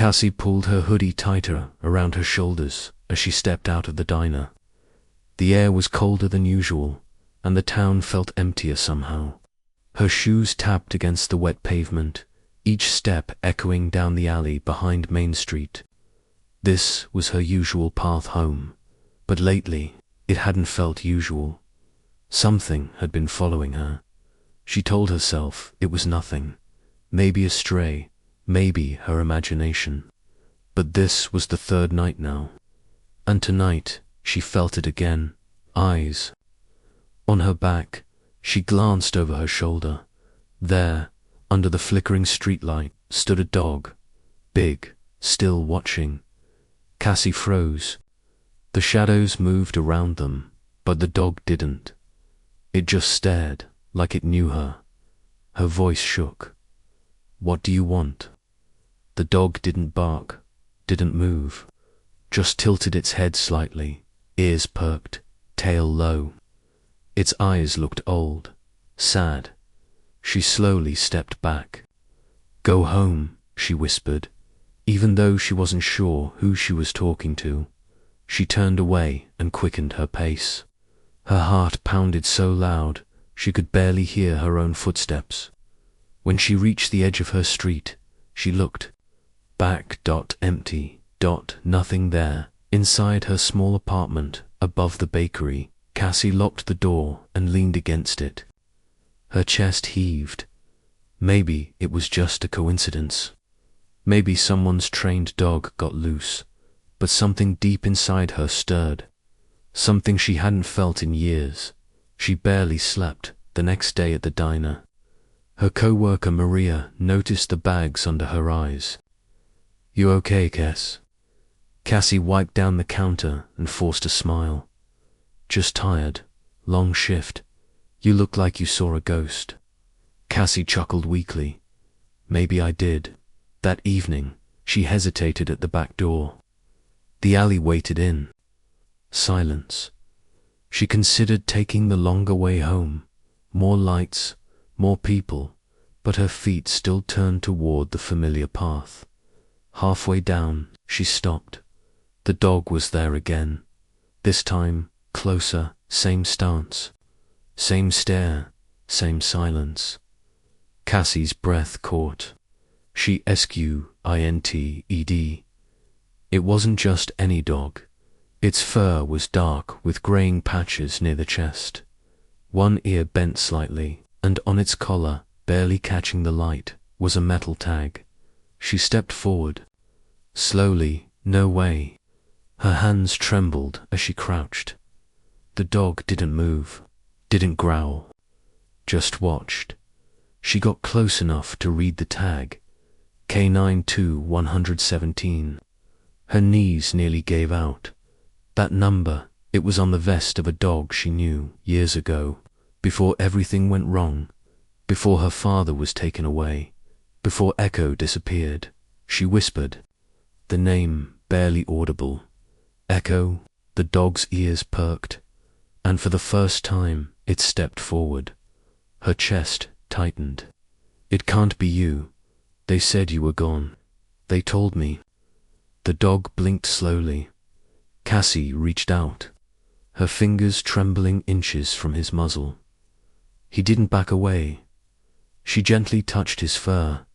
Cassie pulled her hoodie tighter around her shoulders as she stepped out of the diner. The air was colder than usual, and the town felt emptier somehow. Her shoes tapped against the wet pavement, each step echoing down the alley behind Main Street. This was her usual path home, but lately it hadn't felt usual. Something had been following her. She told herself it was nothing, maybe a stray, maybe her imagination. But this was the third night now, and tonight she felt it again. Eyes. On her back, she glanced over her shoulder. There, under the flickering streetlight, stood a dog, big, still watching. Cassie froze. The shadows moved around them, but the dog didn't. It just stared, like it knew her. Her voice shook. "What do you want?" The dog didn't bark, didn't move, just tilted its head slightly, ears perked, tail low. Its eyes looked old, sad. She slowly stepped back. "Go home," she whispered, even though she wasn't sure who she was talking to. She turned away and quickened her pace. Her heart pounded so loud she could barely hear her own footsteps. When she reached the edge of her street, she looked. Back. Empty. Nothing there. Inside her small apartment, above the bakery, Cassie locked the door and leaned against it. Her chest heaved. Maybe it was just a coincidence. Maybe someone's trained dog got loose, but something deep inside her stirred. Something she hadn't felt in years. She barely slept the next day at the diner. Her co-worker Maria noticed the bags under her eyes. "You okay, Cass?" Cassie wiped down the counter and forced a smile. "Just tired. Long shift. You look like you saw a ghost." Cassie chuckled weakly. "Maybe I did." That evening, she hesitated at the back door. The alley waited in. Silence. She considered taking the longer way home. More lights, more people, but her feet still turned toward the familiar path. Halfway down, she stopped. The dog was there again. This time, closer, same stance. Same stare, same silence. Cassie's breath caught. She squinted. It wasn't just any dog. Its fur was dark with graying patches near the chest. One ear bent slightly, and on its collar, barely catching the light, was a metal tag. She stepped forward. Slowly, no way. Her hands trembled as she crouched. The dog didn't move, didn't growl, just watched. She got close enough to read the tag. K92-117. Her knees nearly gave out. That number, it was on the vest of a dog she knew years ago, before everything went wrong, before her father was taken away, before Echo disappeared. She whispered, the name barely audible. Echo. The dog's ears perked, and for the first time it stepped forward. Her chest tightened. "It can't be you. They said you were gone. They told me." The dog blinked slowly. Cassie reached out, her fingers trembling inches from his muzzle. He didn't back away. She gently touched his fur.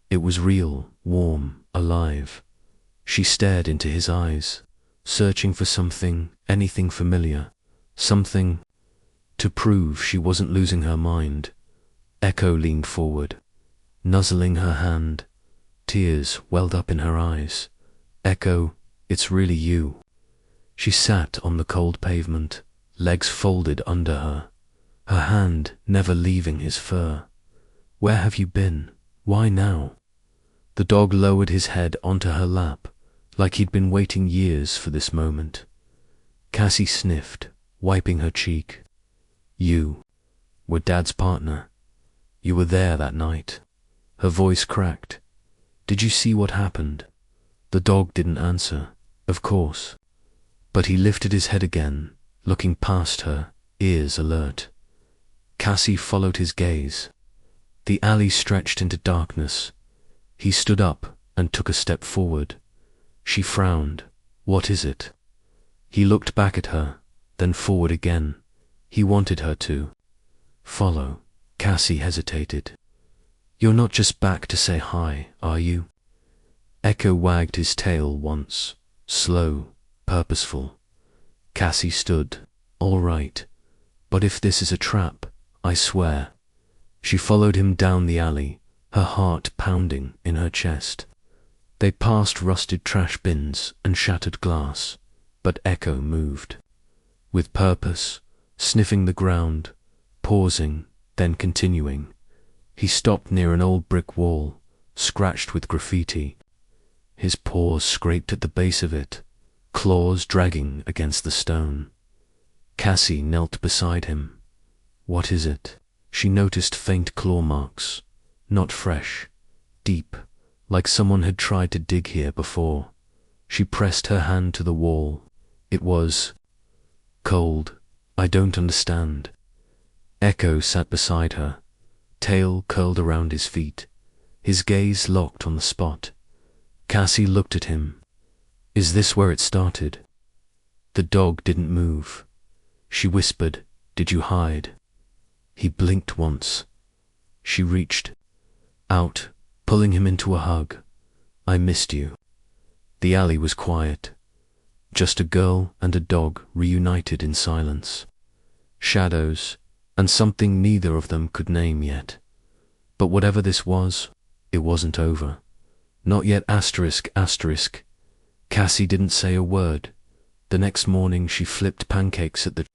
It was real, warm, alive. She stared into his eyes, searching for something, anything familiar, something to prove she wasn't losing her mind. Echo leaned forward, nuzzling her hand. Tears welled up in her eyes. "Echo, it's really you." She sat on the cold pavement, legs folded under her, her hand never leaving his fur. "Where have you been? Why now?" The dog lowered his head onto her lap, like he'd been waiting years for this moment. Cassie sniffed, wiping her cheek. "You were Dad's partner. You were there that night." Her voice cracked. "Did you see what happened?" The dog didn't answer, of course, but he lifted his head again, looking past her, ears alert. Cassie followed his gaze. The alley stretched into darkness. He stood up, and took a step forward. She frowned. What is it? He looked back at her, then forward again. He wanted her to follow. Cassie hesitated. You're not just back to say hi, are you? Echo wagged his tail once, slow, purposeful. Cassie stood. All right, but if this is a trap, I swear. She followed him down the alley, her heart pounding in her chest. They passed rusted trash bins and shattered glass, but Echo moved. With purpose, sniffing the ground, pausing, then continuing. He stopped near an old brick wall, scratched with graffiti. His paws scraped at the base of it, claws dragging against the stone. Cassie knelt beside him. What is it? She noticed faint claw marks, not fresh, deep, like someone had tried to dig here before. She pressed her hand to the wall. It was cold. I don't understand. Echo sat beside her, tail curled around his feet, his gaze locked on the spot. Cassie looked at him. Is this where it started? The dog didn't move. She whispered, Did you hide? He blinked once. She reached out, pulling him into a hug. I missed you. The alley was quiet. Just a girl and a dog reunited in silence. Shadows, and something neither of them could name yet. But whatever this was, it wasn't over. Not yet asterisk. Cassie didn't say a word. The next morning she flipped pancakes at the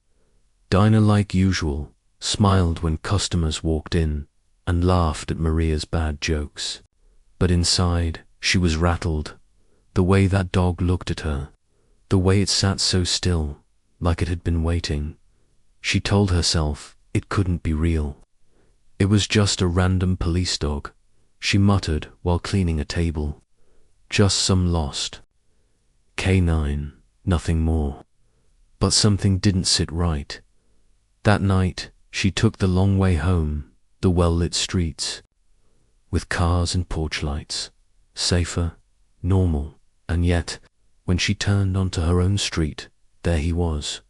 diner like usual, smiled when customers walked in, and laughed at Maria's bad jokes. But inside, she was rattled. The way that dog looked at her, the way it sat so still, like it had been waiting. She told herself it couldn't be real. It was just a random police dog, she muttered while cleaning a table. Just some lost canine, nothing more. But something didn't sit right. That night, she took the long way home, the well-lit streets, with cars and porch lights, safer, normal, and yet, when she turned onto her own street, there he was,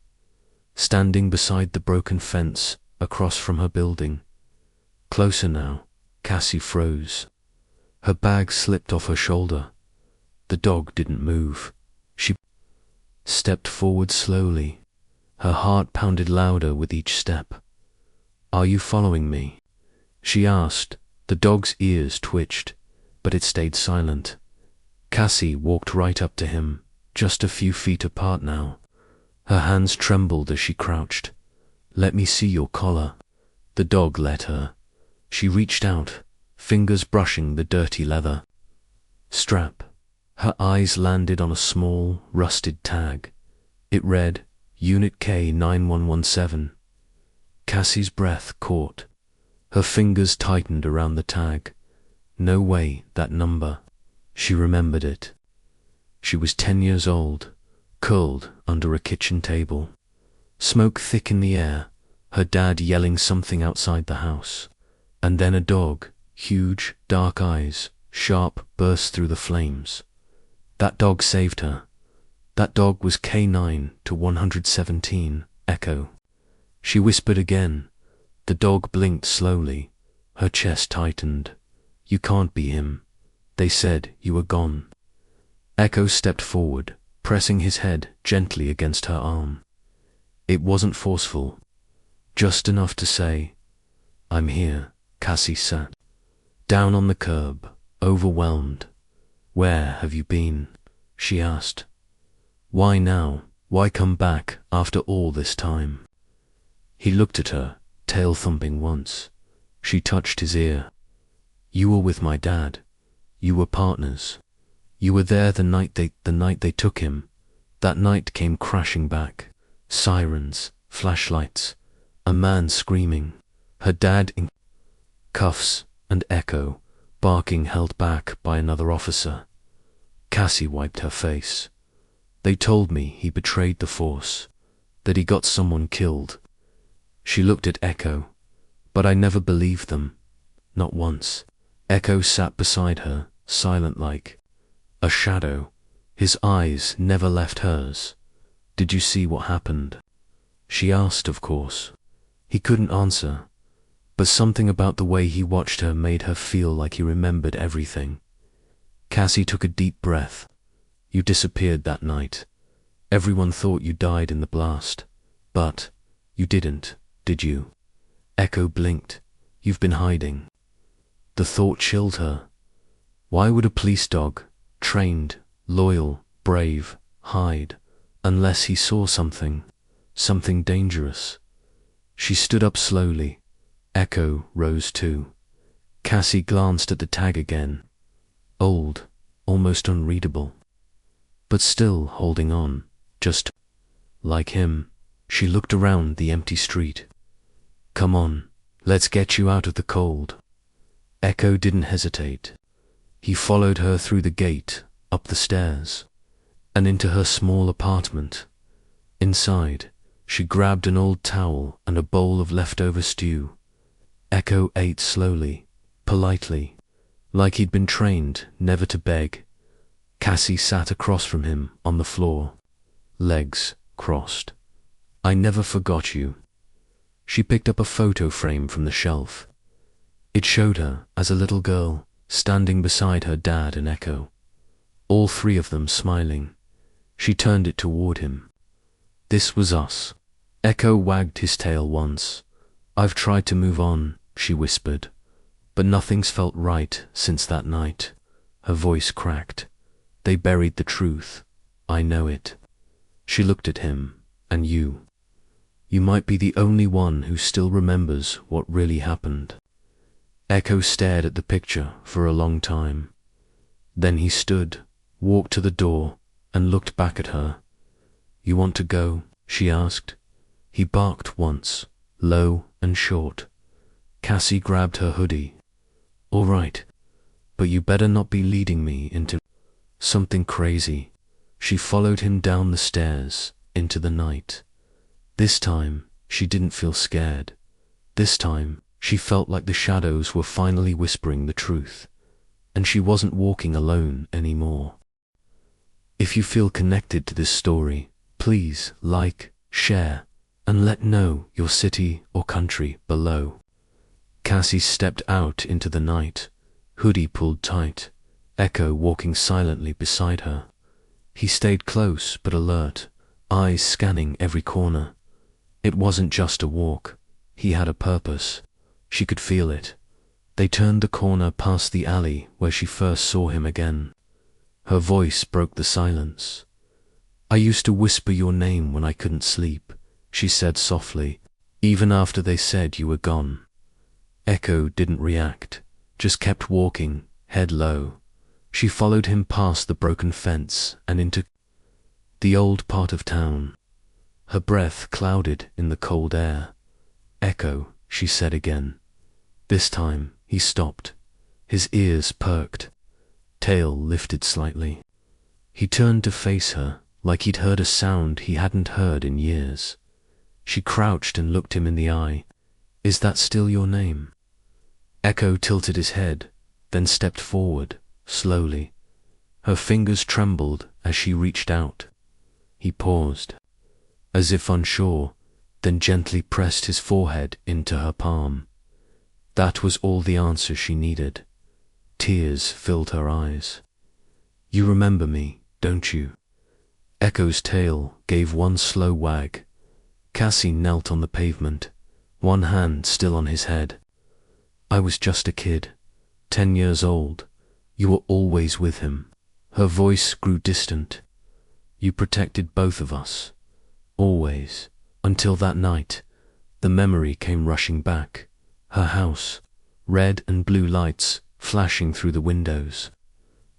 standing beside the broken fence across from her building. Closer now, Cassie froze. Her bag slipped off her shoulder. The dog didn't move. She stepped forward slowly. Her heart pounded louder with each step. Are you following me? She asked. The dog's ears twitched, but it stayed silent. Cassie walked right up to him, just a few feet apart now. Her hands trembled as she crouched. Let me see your collar. The dog let her. She reached out, fingers brushing the dirty leather strap. Her eyes landed on a small, rusted tag. It read, Unit K 9117. Cassie's breath caught. Her fingers tightened around the tag. No way, that number. She remembered it. She was 10 years old, curled under a kitchen table. Smoke thick in the air, her dad yelling something outside the house. And then a dog, huge, dark eyes, sharp, burst through the flames. That dog saved her. That dog was K9 to 117, Echo. She whispered again. The dog blinked slowly. Her chest tightened. You can't be him. They said you were gone. Echo stepped forward, pressing his head gently against her arm. It wasn't forceful, just enough to say, I'm here. Cassie sat down on the curb, overwhelmed. Where have you been? She asked. Why now? Why come back after all this time? He looked at her, tail thumping once. She touched his ear. You were with my dad. You were partners. You were there the night they took him. That night came crashing back. Sirens, flashlights, a man screaming, her dad in cuffs, and Echo, barking, held back by another officer. Cassie wiped her face. They told me he betrayed the force, that he got someone killed. She looked at Echo, but I never believed them, not once. Echo sat beside her, silent like A shadow. His eyes never left hers. Did you see what happened? She asked, of course. He couldn't answer, but something about the way he watched her made her feel like he remembered everything. Cassie took a deep breath. You disappeared that night. Everyone thought you died in the blast. But you didn't, did you? Echo blinked. You've been hiding. The thought chilled her. Why would a police dog, trained, loyal, brave, hide, unless he saw something dangerous? She stood up slowly. Echo rose too. Cassie glanced at the tag again. Old, almost unreadable. But still holding on, just like him. She looked around the empty street. Come on, let's get you out of the cold. Echo didn't hesitate. He followed her through the gate, up the stairs, and into her small apartment. Inside, she grabbed an old towel and a bowl of leftover stew. Echo ate slowly, politely, like he'd been trained never to beg. Cassie sat across from him on the floor, legs crossed. I never forgot you. She picked up a photo frame from the shelf. It showed her as a little girl, standing beside her dad and Echo, all three of them smiling. She turned it toward him. This was us. Echo wagged his tail once. I've tried to move on, she whispered, but nothing's felt right since that night. Her voice cracked. They buried the truth. I know it. She looked at him. And you. You might be the only one who still remembers what really happened. Echo stared at the picture for a long time. Then he stood, walked to the door, and looked back at her. You want to go? She asked. He barked once, low and short. Cassie grabbed her hoodie. All right, but you better not be leading me into something crazy. She followed him down the stairs, into the night. This time, she didn't feel scared. This time, she felt like the shadows were finally whispering the truth, and she wasn't walking alone anymore. If you feel connected to this story, please like, share, and let know your city or country below. Cassie stepped out into the night, hoodie pulled tight, Echo walking silently beside her. He stayed close but alert, eyes scanning every corner. It wasn't just a walk. He had a purpose. She could feel it. They turned the corner past the alley where she first saw him again. Her voice broke the silence. I used to whisper your name when I couldn't sleep, she said softly, even after they said you were gone. Echo didn't react, just kept walking, head low. She followed him past the broken fence and into the old part of town. Her breath clouded in the cold air. Echo, she said again. This time he stopped. His ears perked. Tail lifted slightly. He turned to face her like he'd heard a sound he hadn't heard in years. She crouched and looked him in the eye. Is that still your name? Echo tilted his head, then stepped forward, slowly. Her fingers trembled as she reached out. He paused, as if unsure, then gently pressed his forehead into her palm. That was all the answer she needed. Tears filled her eyes. You remember me, don't you? Echo's tail gave one slow wag. Cassie knelt on the pavement, one hand still on his head. I was just a kid, 10 years old. You were always with him. Her voice grew distant. You protected both of us. Always. Until that night, the memory came rushing back. Her house, red and blue lights flashing through the windows.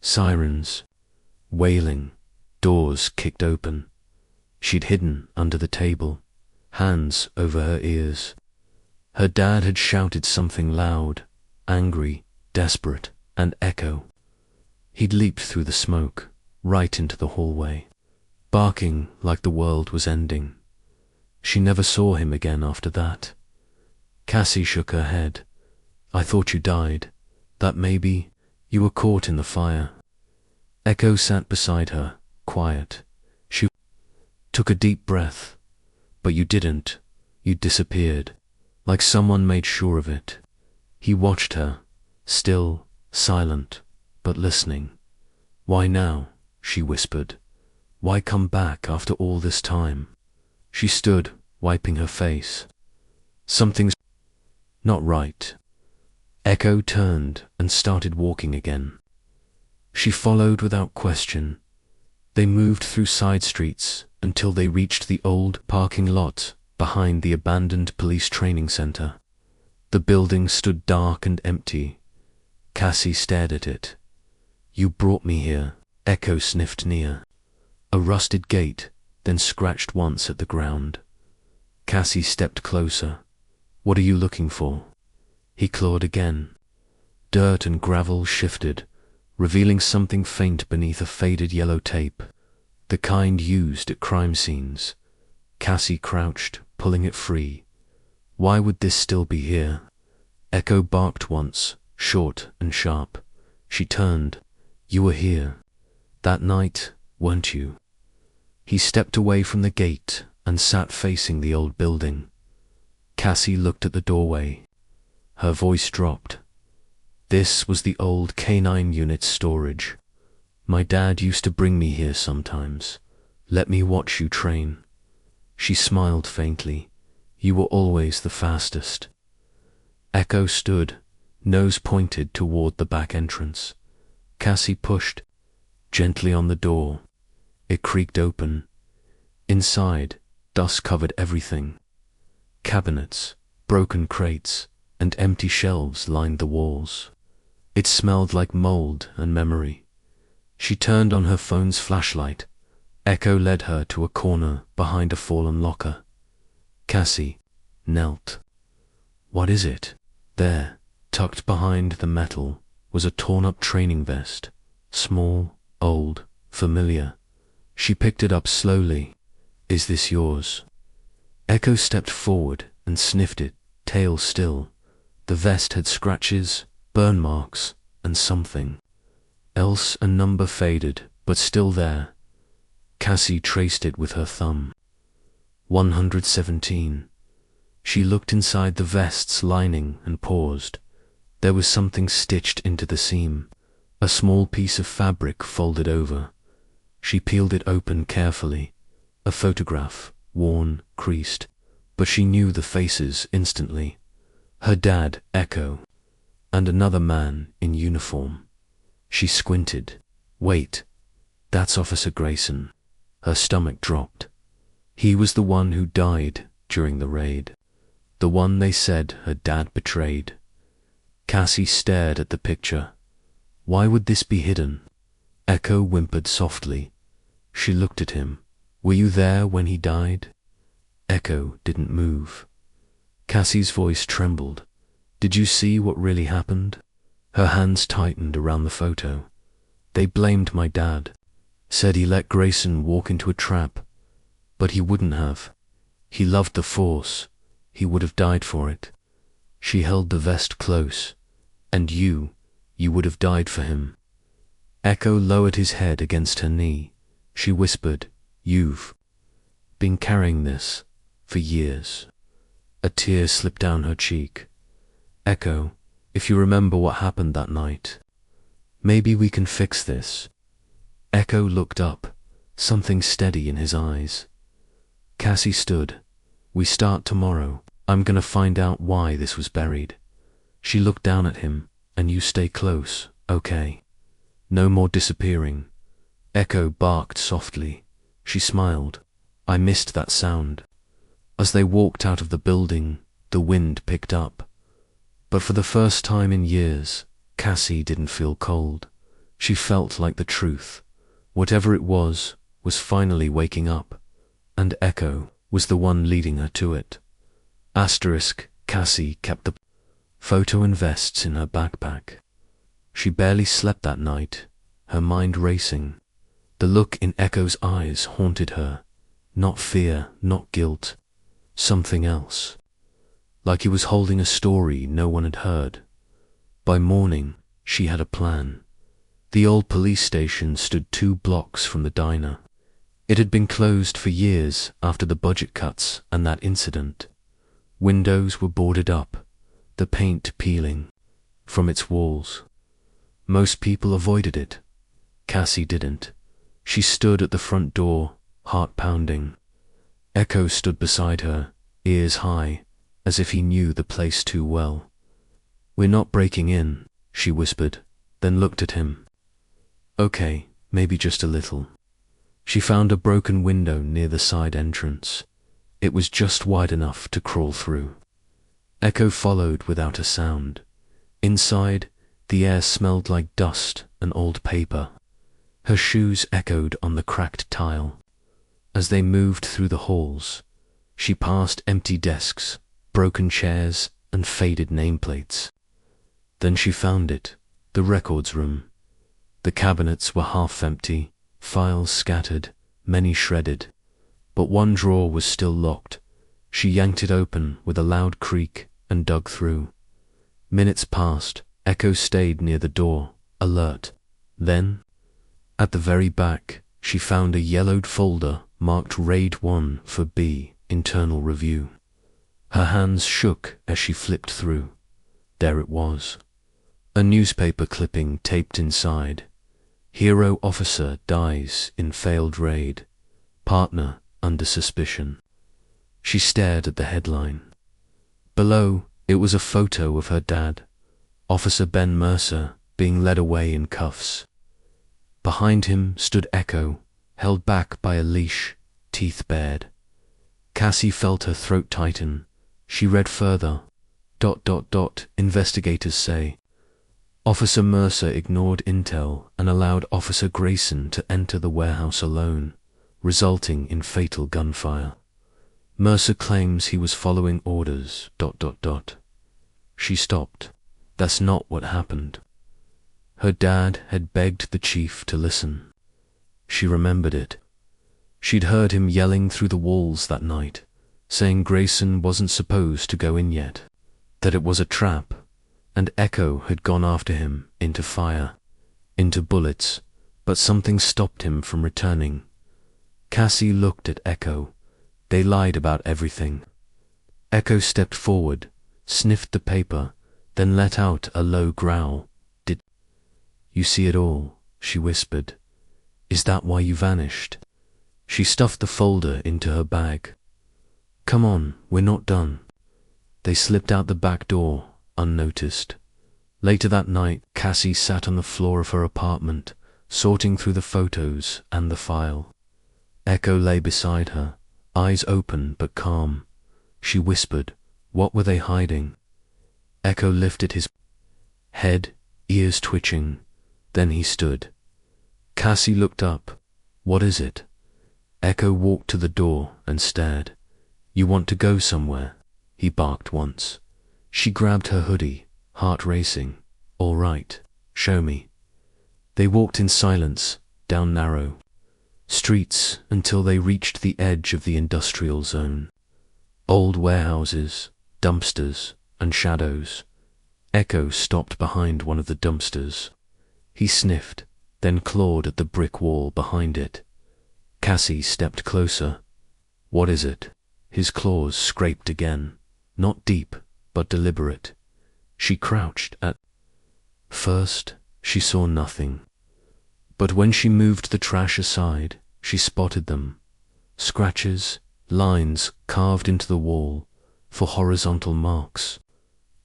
Sirens, wailing, doors kicked open. She'd hidden under the table, hands over her ears. Her dad had shouted something loud, angry, desperate, and Echo. He'd leaped through the smoke, right into the hallway, barking like the world was ending. She never saw him again after that. Cassie shook her head. I thought you died, that maybe you were caught in the fire. Echo sat beside her, quiet. She took a deep breath. But you didn't. You disappeared. Like someone made sure of it. He watched her, still, silent, but listening. Why now? She whispered. Why come back after all this time? She stood, wiping her face. Something's not right. Echo turned and started walking again. She followed without question. They moved through side streets until they reached the old parking lot behind the abandoned police training center. The building stood dark and empty. Cassie stared at it. You brought me here. Echo sniffed near. A rusted gate, then scratched once at the ground. Cassie stepped closer. What are you looking for? He clawed again. Dirt and gravel shifted, revealing something faint beneath a faded yellow tape, the kind used at crime scenes. Cassie crouched, pulling it free. Why would this still be here? Echo barked once, short and sharp. She turned. You were here. That night, weren't you? He stepped away from the gate and sat facing the old building. Cassie looked at the doorway. Her voice dropped. This was the old K9 unit's storage. My dad used to bring me here sometimes. Let me watch you train. She smiled faintly. You were always the fastest. Echo stood, nose pointed toward the back entrance. Cassie pushed gently on the door. It creaked open. Inside, dust covered everything. Cabinets, broken crates, and empty shelves lined the walls. It smelled like mold and memory. She turned on her phone's flashlight. Echo led her to a corner behind a fallen locker. Cassie knelt. What is it? There, tucked behind the metal, was a torn-up training vest. Small, old, familiar. She picked it up slowly. Is this yours? Echo stepped forward and sniffed it, tail still. The vest had scratches, burn marks, and something else. A number faded, but still there. Cassie traced it with her thumb. 117. She looked inside the vest's lining and paused. There was something stitched into the seam, a small piece of fabric folded over. She peeled it open carefully. A photograph, worn, creased, but she knew the faces instantly. Her dad, Echo, and another man in uniform. She squinted. Wait, that's Officer Grayson. Her stomach dropped. He was the one who died during the raid. The one they said her dad betrayed. Cassie stared at the picture. Why would this be hidden? Echo whimpered softly. She looked at him. Were you there when he died? Echo didn't move. Cassie's voice trembled. Did you see what really happened? Her hands tightened around the photo. They blamed my dad. Said he let Grayson walk into a trap. But he wouldn't have. He loved the Force. He would have died for it. She held the vest close. And you would have died for him. Echo lowered his head against her knee. She whispered, You've been carrying this for years. A tear slipped down her cheek. Echo, if you remember what happened that night, maybe we can fix this. Echo looked up, something steady in his eyes. Cassie stood. We start tomorrow. I'm gonna find out why this was buried. She looked down at him. And you stay close, okay? No more disappearing. Echo barked softly. She smiled. I missed that sound. As they walked out of the building, the wind picked up. But for the first time in years, Cassie didn't feel cold. She felt like the truth. Whatever it was finally waking up. And Echo was the one leading her to it. Cassie kept the photo and vests in her backpack. She barely slept that night, her mind racing. The look in Echo's eyes haunted her. Not fear, not guilt. Something else. Like he was holding a story no one had heard. By morning, she had a plan. The old police station stood 2 blocks from the diner. It had been closed for years after the budget cuts and that incident. Windows were boarded up, the paint peeling from its walls. Most people avoided it. Cassie didn't. She stood at the front door, heart pounding. Echo stood beside her, ears high, as if he knew the place too well. "We're not breaking in," she whispered, then looked at him. "Okay, maybe just a little." She found a broken window near the side entrance. It was just wide enough to crawl through. Echo followed without a sound. Inside, the air smelled like dust and old paper. Her shoes echoed on the cracked tile. As they moved through the halls, she passed empty desks, broken chairs, and faded nameplates. Then she found it, the records room. The cabinets were half empty, files scattered, many shredded. But one drawer was still locked. She yanked it open with a loud creak and dug through. Minutes passed. Echo stayed near the door, alert. Then, at the very back, she found a yellowed folder marked RAID 1 for B, Internal Review. Her hands shook as she flipped through. There it was. A newspaper clipping taped inside. "Hero officer dies in failed raid. Partner under suspicion." She stared at the headline. Below, it was a photo of her dad, Officer Ben Mercer, being led away in cuffs. Behind him stood Echo, held back by a leash, teeth bared. Cassie felt her throat tighten. She read further. ... Investigators say Officer Mercer ignored intel and allowed Officer Grayson to enter the warehouse alone, resulting in fatal gunfire. Mercer claims he was following orders. ... She stopped. That's not what happened. Her dad had begged the chief to listen. She remembered it. She'd heard him yelling through the walls that night, saying Grayson wasn't supposed to go in yet, that it was a trap, and Echo had gone after him into fire, into bullets, but something stopped him from returning. Cassie looked at Echo. They lied about everything. Echo stepped forward, sniffed the paper, then let out a low growl. "Did you see it all?" she whispered. "Is that why you vanished?" She stuffed the folder into her bag. "Come on, we're not done." They slipped out the back door, unnoticed. Later that night, Cassie sat on the floor of her apartment, sorting through the photos and the file. Echo lay beside her, eyes open but calm. She whispered, "What were they hiding?" Echo lifted his head, ears twitching. Then he stood. Cassie looked up. "What is it?" Echo walked to the door and stared. "You want to go somewhere?" he barked once. She grabbed her hoodie, heart racing. "All right, show me." They walked in silence, down narrow streets until they reached the edge of the industrial zone. Old warehouses, dumpsters, and shadows. Echo stopped behind one of the dumpsters. He sniffed, then clawed at the brick wall behind it. Cassie stepped closer. "What is it?" His claws scraped again, not deep, but deliberate. She crouched. At first, she saw nothing. But when she moved the trash aside, she spotted them. Scratches, lines carved into the wall for horizontal marks.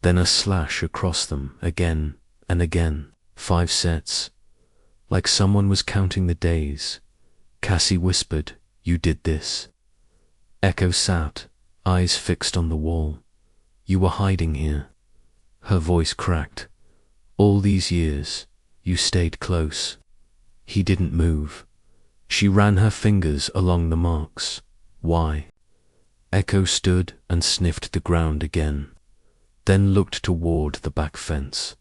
Then a slash across them again and again, 5 sets. Like someone was counting the days. Cassie whispered, "You did this." Echo sat, eyes fixed on the wall. "You were hiding here." Her voice cracked. "All these years, you stayed close." He didn't move. She ran her fingers along the marks. "Why?" Echo stood and sniffed the ground again, then looked toward the back fence.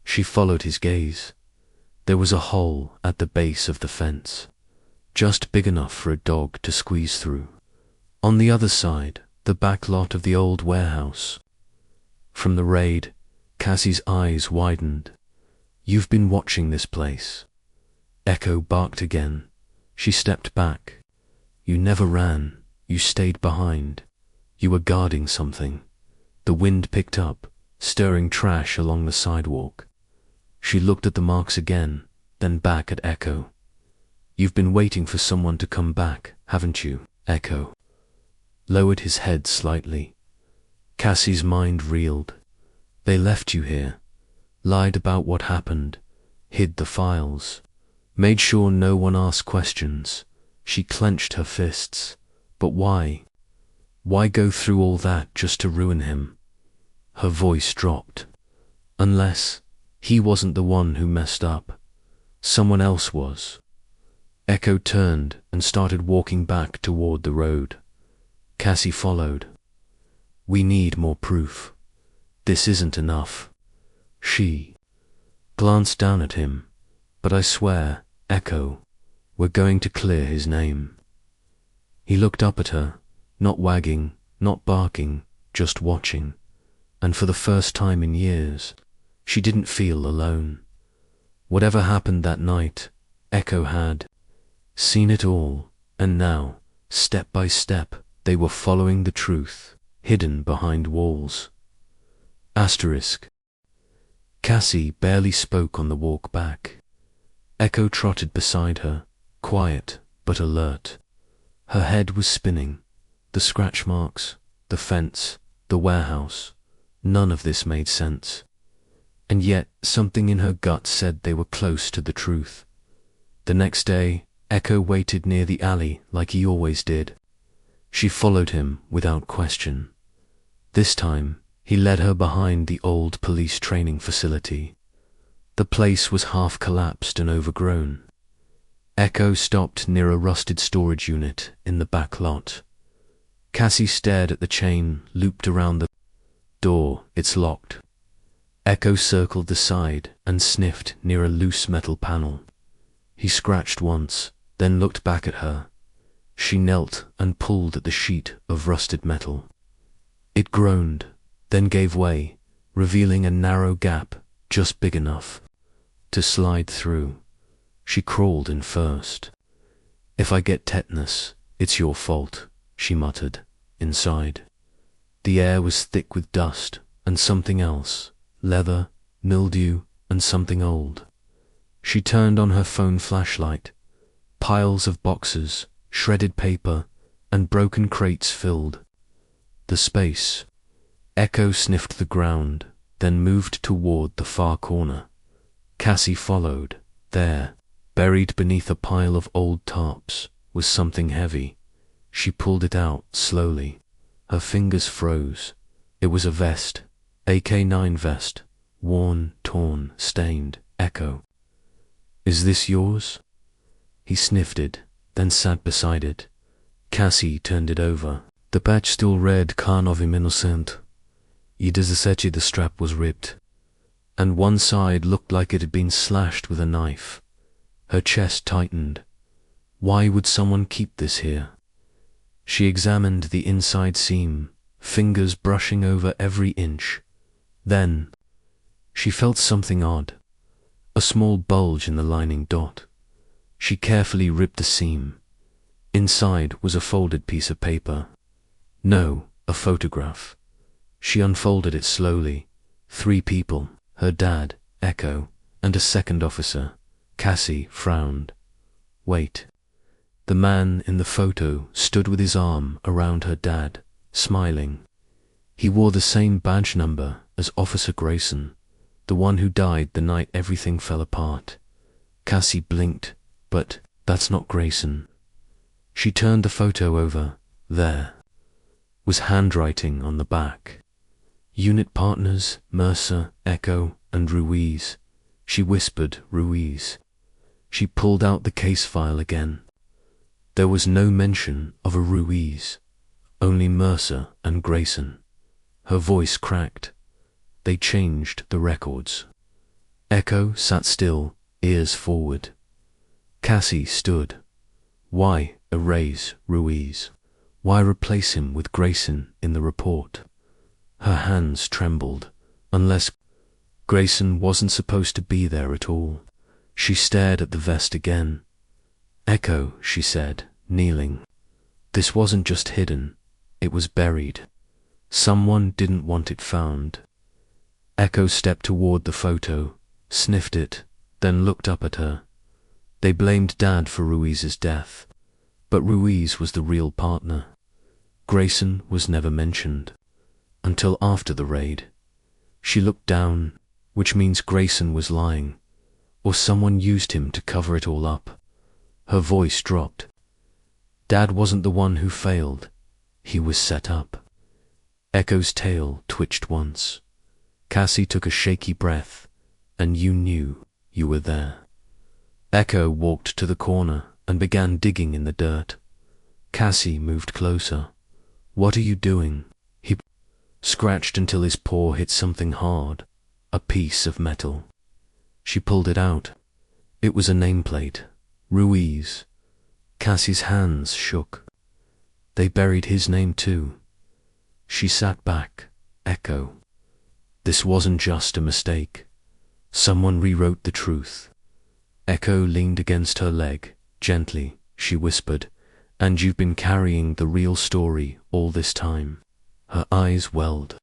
She followed his gaze. There was a hole at the base of the fence, just big enough for a dog to squeeze through. On the other side, the back lot of the old warehouse. From the raid, Cassie's eyes widened. You've been watching this place. Echo barked again. She stepped back. You never ran. You stayed behind. You were guarding something. The wind picked up, stirring trash along the sidewalk. She looked at the marks again, then back at Echo. You've been waiting for someone to come back, haven't you? Echo lowered his head slightly. Cassie's mind reeled. They left you here, lied about what happened, hid the files, made sure no one asked questions. She clenched her fists. But why? Why go through all that just to ruin him? Her voice dropped. Unless he wasn't the one who messed up. Someone else was. Echo turned and started walking back toward the road. Cassie followed. We need more proof. This isn't enough. She glanced down at him. But I swear, Echo, we're going to clear his name. He looked up at her, not wagging, not barking, just watching. And for the first time in years, she didn't feel alone. Whatever happened that night, Echo had seen it all, and now, step by step, they were following the truth, hidden behind walls. Asterisk. Cassie barely spoke on the walk back. Echo trotted beside her, quiet but alert. Her head was spinning. The scratch marks, the fence, the warehouse. None of this made sense. And yet something in her gut said they were close to the truth. The next day, Echo waited near the alley like he always did. She followed him without question. This time, he led her behind the old police training facility. The place was half collapsed and overgrown. Echo stopped near a rusted storage unit in the back lot. Cassie stared at the chain looped around the door. It's locked. Echo circled the side and sniffed near a loose metal panel. He scratched once, then looked back at her. She knelt and pulled at the sheet of rusted metal. It groaned, then gave way, revealing a narrow gap just big enough to slide through. She crawled in first. If I get tetanus, it's your fault, she muttered, inside. The air was thick with dust and something else, leather, mildew, and something old. She turned on her phone flashlight. Piles of boxes, shredded paper, and broken crates filled the space. Echo sniffed the ground, then moved toward the far corner. Cassie followed. There, buried beneath a pile of old tarps, was something heavy. She pulled it out slowly. Her fingers froze. It was a vest, AK-9 vest, worn, torn, stained. Echo. Is this yours? He sniffed it, then sat beside it. Cassie turned it over. The patch still read Karnovim Innocent. The strap was ripped, and one side looked like it had been slashed with a knife. Her chest tightened. Why would someone keep this here? She examined the inside seam, fingers brushing over every inch. Then, she felt something odd. A small bulge in the lining dot. She carefully ripped the seam. Inside was a folded piece of paper. No, a photograph. She unfolded it slowly. 3 people, her dad, Echo, and a second officer. Cassie frowned. Wait. The man in the photo stood with his arm around her dad, smiling. He wore the same badge number as Officer Grayson, the one who died the night everything fell apart. Cassie blinked. But that's not Grayson. She turned the photo over. There was handwriting on the back. Unit partners, Mercer, Echo, and Ruiz. She whispered, Ruiz. She pulled out the case file again. There was no mention of a Ruiz, only Mercer and Grayson. Her voice cracked. They changed the records. Echo sat still, ears forward. Cassie stood. Why erase Ruiz? Why replace him with Grayson in the report? Her hands trembled. Unless Grayson wasn't supposed to be there at all. She stared at the vest again. "Echo," she said, kneeling. This wasn't just hidden, it was buried. Someone didn't want it found. Echo stepped toward the photo, sniffed it, then looked up at her. They blamed Dad for Ruiz's death, but Ruiz was the real partner. Grayson was never mentioned, until after the raid. She looked down, which means Grayson was lying, or someone used him to cover it all up. Her voice dropped. Dad wasn't the one who failed, he was set up. Echo's tail twitched once. Cassie took a shaky breath, and you knew you were there. Echo walked to the corner and began digging in the dirt. Cassie moved closer. "What are you doing?" He scratched until his paw hit something hard, a piece of metal. She pulled it out. It was a nameplate. Ruiz. Cassie's hands shook. They buried his name too. She sat back. Echo. This wasn't just a mistake. Someone rewrote the truth. Echo leaned against her leg. Gently, she whispered, "And you've been carrying the real story all this time." Her eyes welled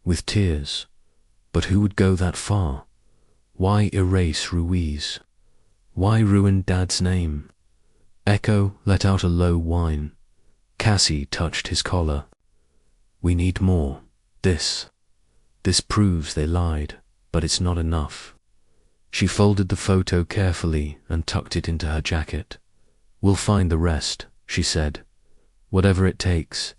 with tears. But who would go that far? Why erase Ruiz? Why ruin Dad's name? Echo let out a low whine. Cassie touched his collar. "We need more. This proves they lied, but it's not enough." She folded the photo carefully and tucked it into her jacket. "We'll find the rest," she said. "Whatever it takes."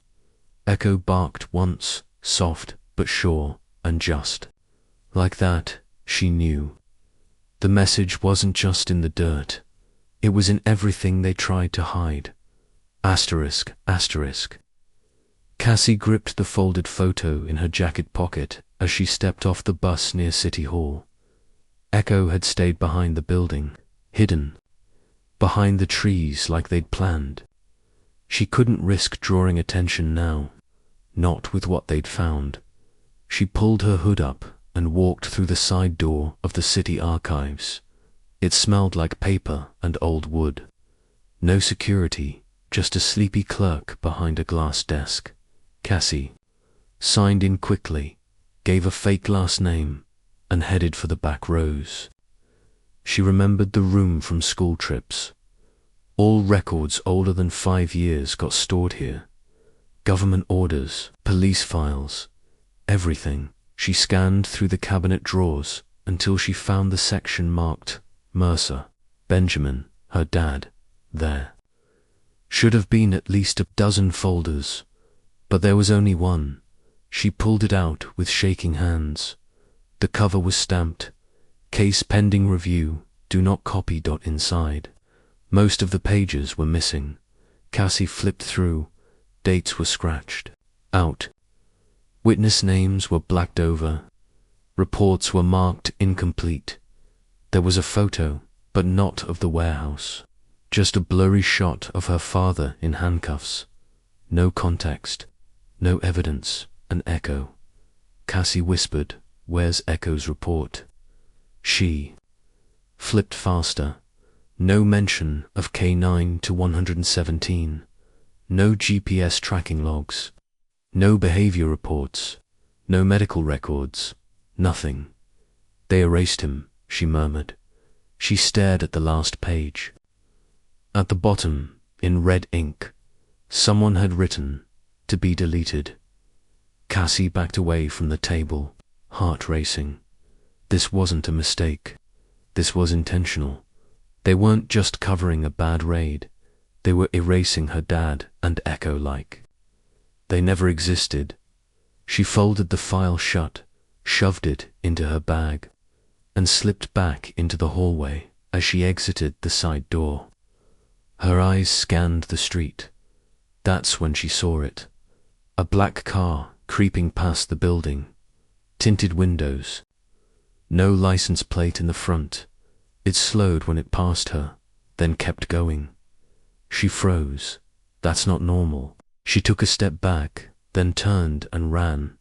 Echo barked once, soft but sure and just. Like that, she knew. The message wasn't just in the dirt. It was in everything they tried to hide. Asterisk, asterisk. Cassie gripped the folded photo in her jacket pocket as she stepped off the bus near City Hall. Echo had stayed behind the building, hidden, behind the trees like they'd planned. She couldn't risk drawing attention now, not with what they'd found. She pulled her hood up and walked through the side door of the city archives. It smelled like paper and old wood. No security, just a sleepy clerk behind a glass desk. Cassie signed in quickly, gave a fake last name, and headed for the back rows. She remembered the room from school trips. All records older than 5 years got stored here. Government orders, police files, everything. She scanned through the cabinet drawers until she found the section marked Mercer, Benjamin, her dad, there. Should have been at least a dozen folders, but there was only one. She pulled it out with shaking hands. The cover was stamped, "Case pending review, do not copy." Inside. Most of the pages were missing. Cassie flipped through. Dates were scratched out. Witness names were blacked over. Reports were marked incomplete. There was a photo, but not of the warehouse. Just a blurry shot of her father in handcuffs. No context, no evidence, an echo. Cassie whispered, "Where's Echo's report?" She flipped faster. No mention of K9 to 117. No GPS tracking logs. No behavior reports. No medical records. Nothing. "They erased him," she murmured. She stared at the last page. At the bottom, in red ink, someone had written, "To be deleted." Cassie backed away from the table, heart racing. This wasn't a mistake. This was intentional. They weren't just covering a bad raid. They were erasing her dad and Echo like they never existed. She folded the file shut, shoved it into her bag, and slipped back into the hallway as she exited the side door. Her eyes scanned the street. That's when she saw it. A black car creeping past the building. Tinted windows. No license plate in the front. It slowed when it passed her, then kept going. She froze. That's not normal. She took a step back, then turned and ran.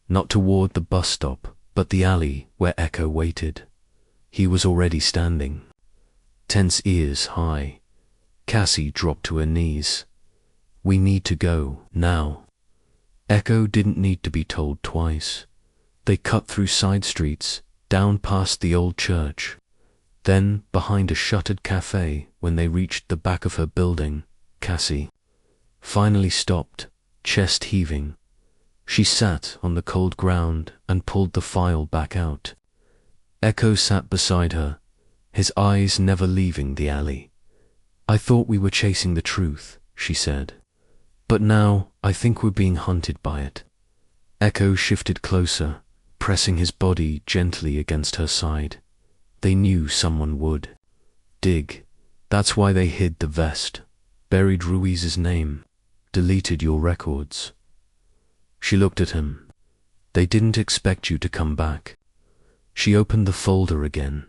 Not toward the bus stop, But the alley where Echo waited, he was already standing. Tense ears high, Cassie dropped to her knees. We need to go, now. Echo didn't need to be told twice. They cut through side streets, down past the old church. Then, behind a shuttered cafe, when they reached the back of her building, Cassie finally stopped, chest heaving. She sat on the cold ground and pulled the file back out. Echo sat beside her, his eyes never leaving the alley. I thought we were chasing the truth, she said. But now I think we're being hunted by it. Echo shifted closer, pressing his body gently against her side. They knew someone would dig. That's why they hid the vest, buried Ruiz's name, deleted your records. She looked at him. They didn't expect you to come back. She opened the folder again.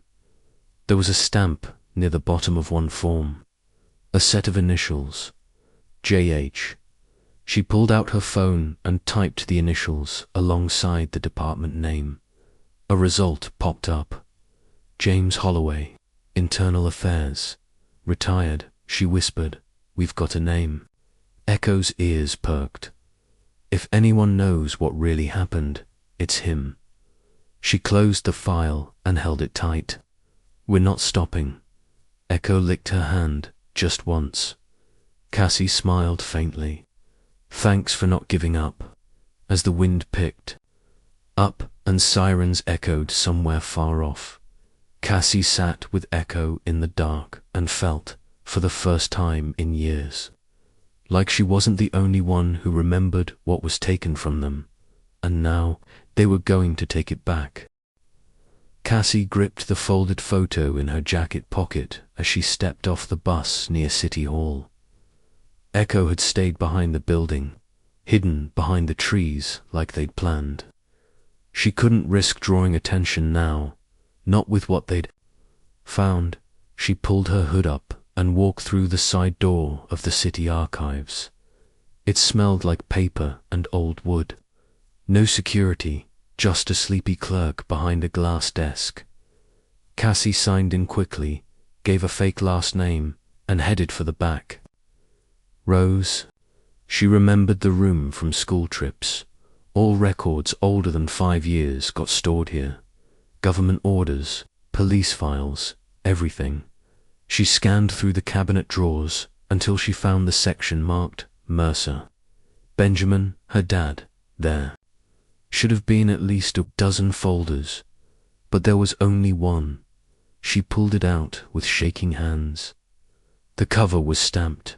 There was a stamp near the bottom of one form, a set of initials, JH. She pulled out her phone and typed the initials alongside the department name. A result popped up. James Holloway, Internal Affairs. Retired, she whispered. We've got a name. Echo's ears perked. If anyone knows what really happened, it's him. She closed the file and held it tight. We're not stopping. Echo licked her hand, just once. Cassie smiled faintly. Thanks for not giving up. As the wind picked up and sirens echoed somewhere far off, Cassie sat with Echo in the dark and felt, for the first time in years, like she wasn't the only one who remembered what was taken from them, and now they were going to take it back. Cassie gripped the folded photo in her jacket pocket as she stepped off the bus near City Hall. Echo had stayed behind the building, hidden behind the trees like they'd planned. She couldn't risk drawing attention now, not with what they'd found. She pulled her hood up and walked through the side door of the city archives. It smelled like paper and old wood. No security, just a sleepy clerk behind a glass desk. Cassie signed in quickly, gave a fake last name, and headed for the back. Rose. She remembered the room from school trips. All records older than 5 years got stored here. Government orders, police files, everything. She scanned through the cabinet drawers until she found the section marked Mercer. Benjamin, her dad, there. Should have been at least a dozen folders, but there was only one. She pulled it out with shaking hands. The cover was stamped,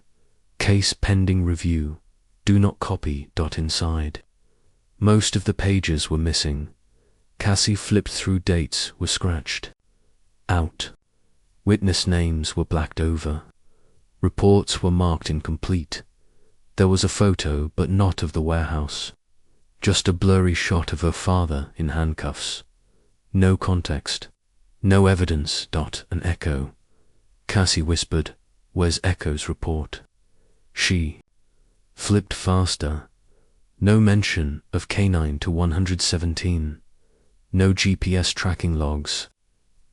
"Case pending review, do not copy." Inside. Most of the pages were missing. Cassie flipped through, dates were scratched out. Witness names were blacked over. Reports were marked incomplete. There was a photo, but not of the warehouse. Just a blurry shot of her father in handcuffs. No context. No evidence. An Echo. Cassie whispered, "Where's Echo's report?" She flipped faster. No mention of K9 to 117. No GPS tracking logs.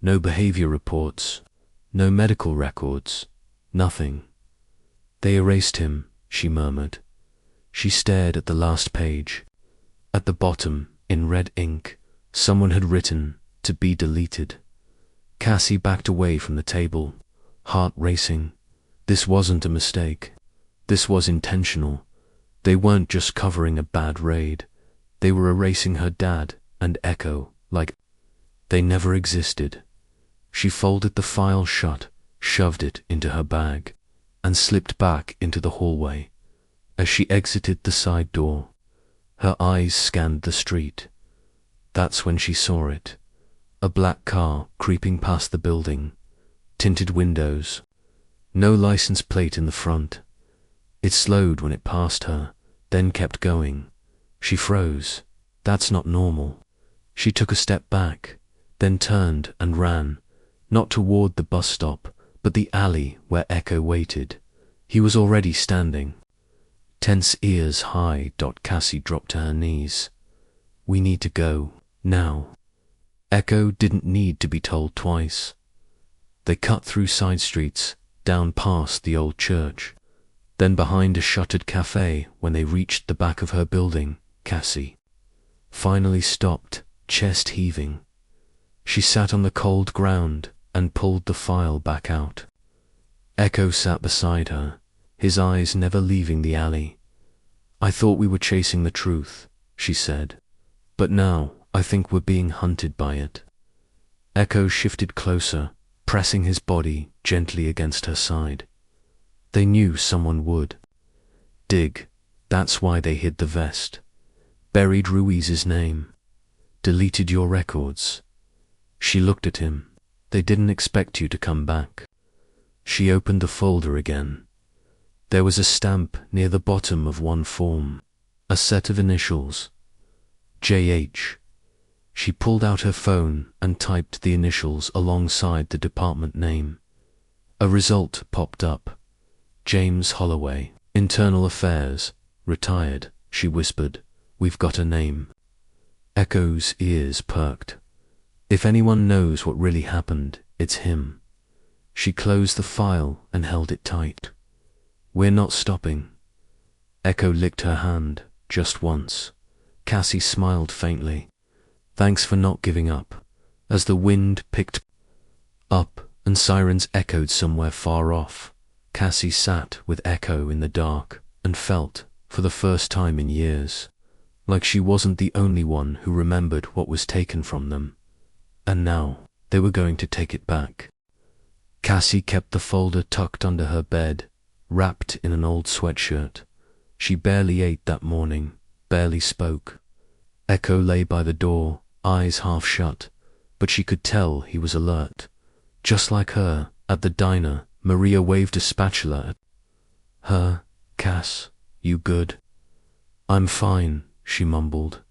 No behavior reports. No medical records. Nothing. They erased him, she murmured. She stared at the last page. At the bottom, in red ink, someone had written, "To be deleted." Cassie backed away from the table, heart racing. This wasn't a mistake. This was intentional. They weren't just covering a bad raid. They were erasing her dad and Echo like they never existed. She folded the file shut, shoved it into her bag, and slipped back into the hallway. As she exited the side door, her eyes scanned the street. That's when she saw it. A black car creeping past the building. Tinted windows. No license plate in the front. It slowed when it passed her, then kept going. She froze. That's not normal. She took a step back, then turned and ran, not toward the bus stop, but the alley where Echo waited. He was already standing. Tense ears high. Cassie dropped to her knees. We need to go, now. Echo didn't need to be told twice. They cut through side streets, down past the old church. Then behind a shuttered cafe. When they reached the back of her building, Cassie finally stopped, chest heaving. She sat on the cold ground and pulled the file back out. Echo sat beside her, his eyes never leaving the alley. "I thought we were chasing the truth," she said, "but now I think we're being hunted by it." Echo shifted closer, pressing his body gently against her side. They knew someone would dig. That's why they hid the vest. Buried Ruiz's name. Deleted your records. She looked at him. "They didn't expect you to come back." She opened the folder again. There was a stamp near the bottom of one form. A set of initials. JH. She pulled out her phone and typed the initials alongside the department name. A result popped up. James Holloway, Internal Affairs, retired, she whispered. "We've got a name." Echo's ears perked. If anyone knows what really happened, it's him. She closed the file and held it tight. "We're not stopping." Echo licked her hand, just once. Cassie smiled faintly. "Thanks for not giving up." As the wind picked up and sirens echoed somewhere far off, Cassie sat with Echo in the dark and felt, for the first time in years, like she wasn't the only one who remembered what was taken from them. And now they were going to take it back. Cassie kept the folder tucked under her bed, wrapped in an old sweatshirt. She barely ate that morning, barely spoke. Echo lay by the door, eyes half shut, but she could tell he was alert. Just like her, at the diner, Maria waved a spatula at her. "Cass, you good?" "I'm fine," she mumbled.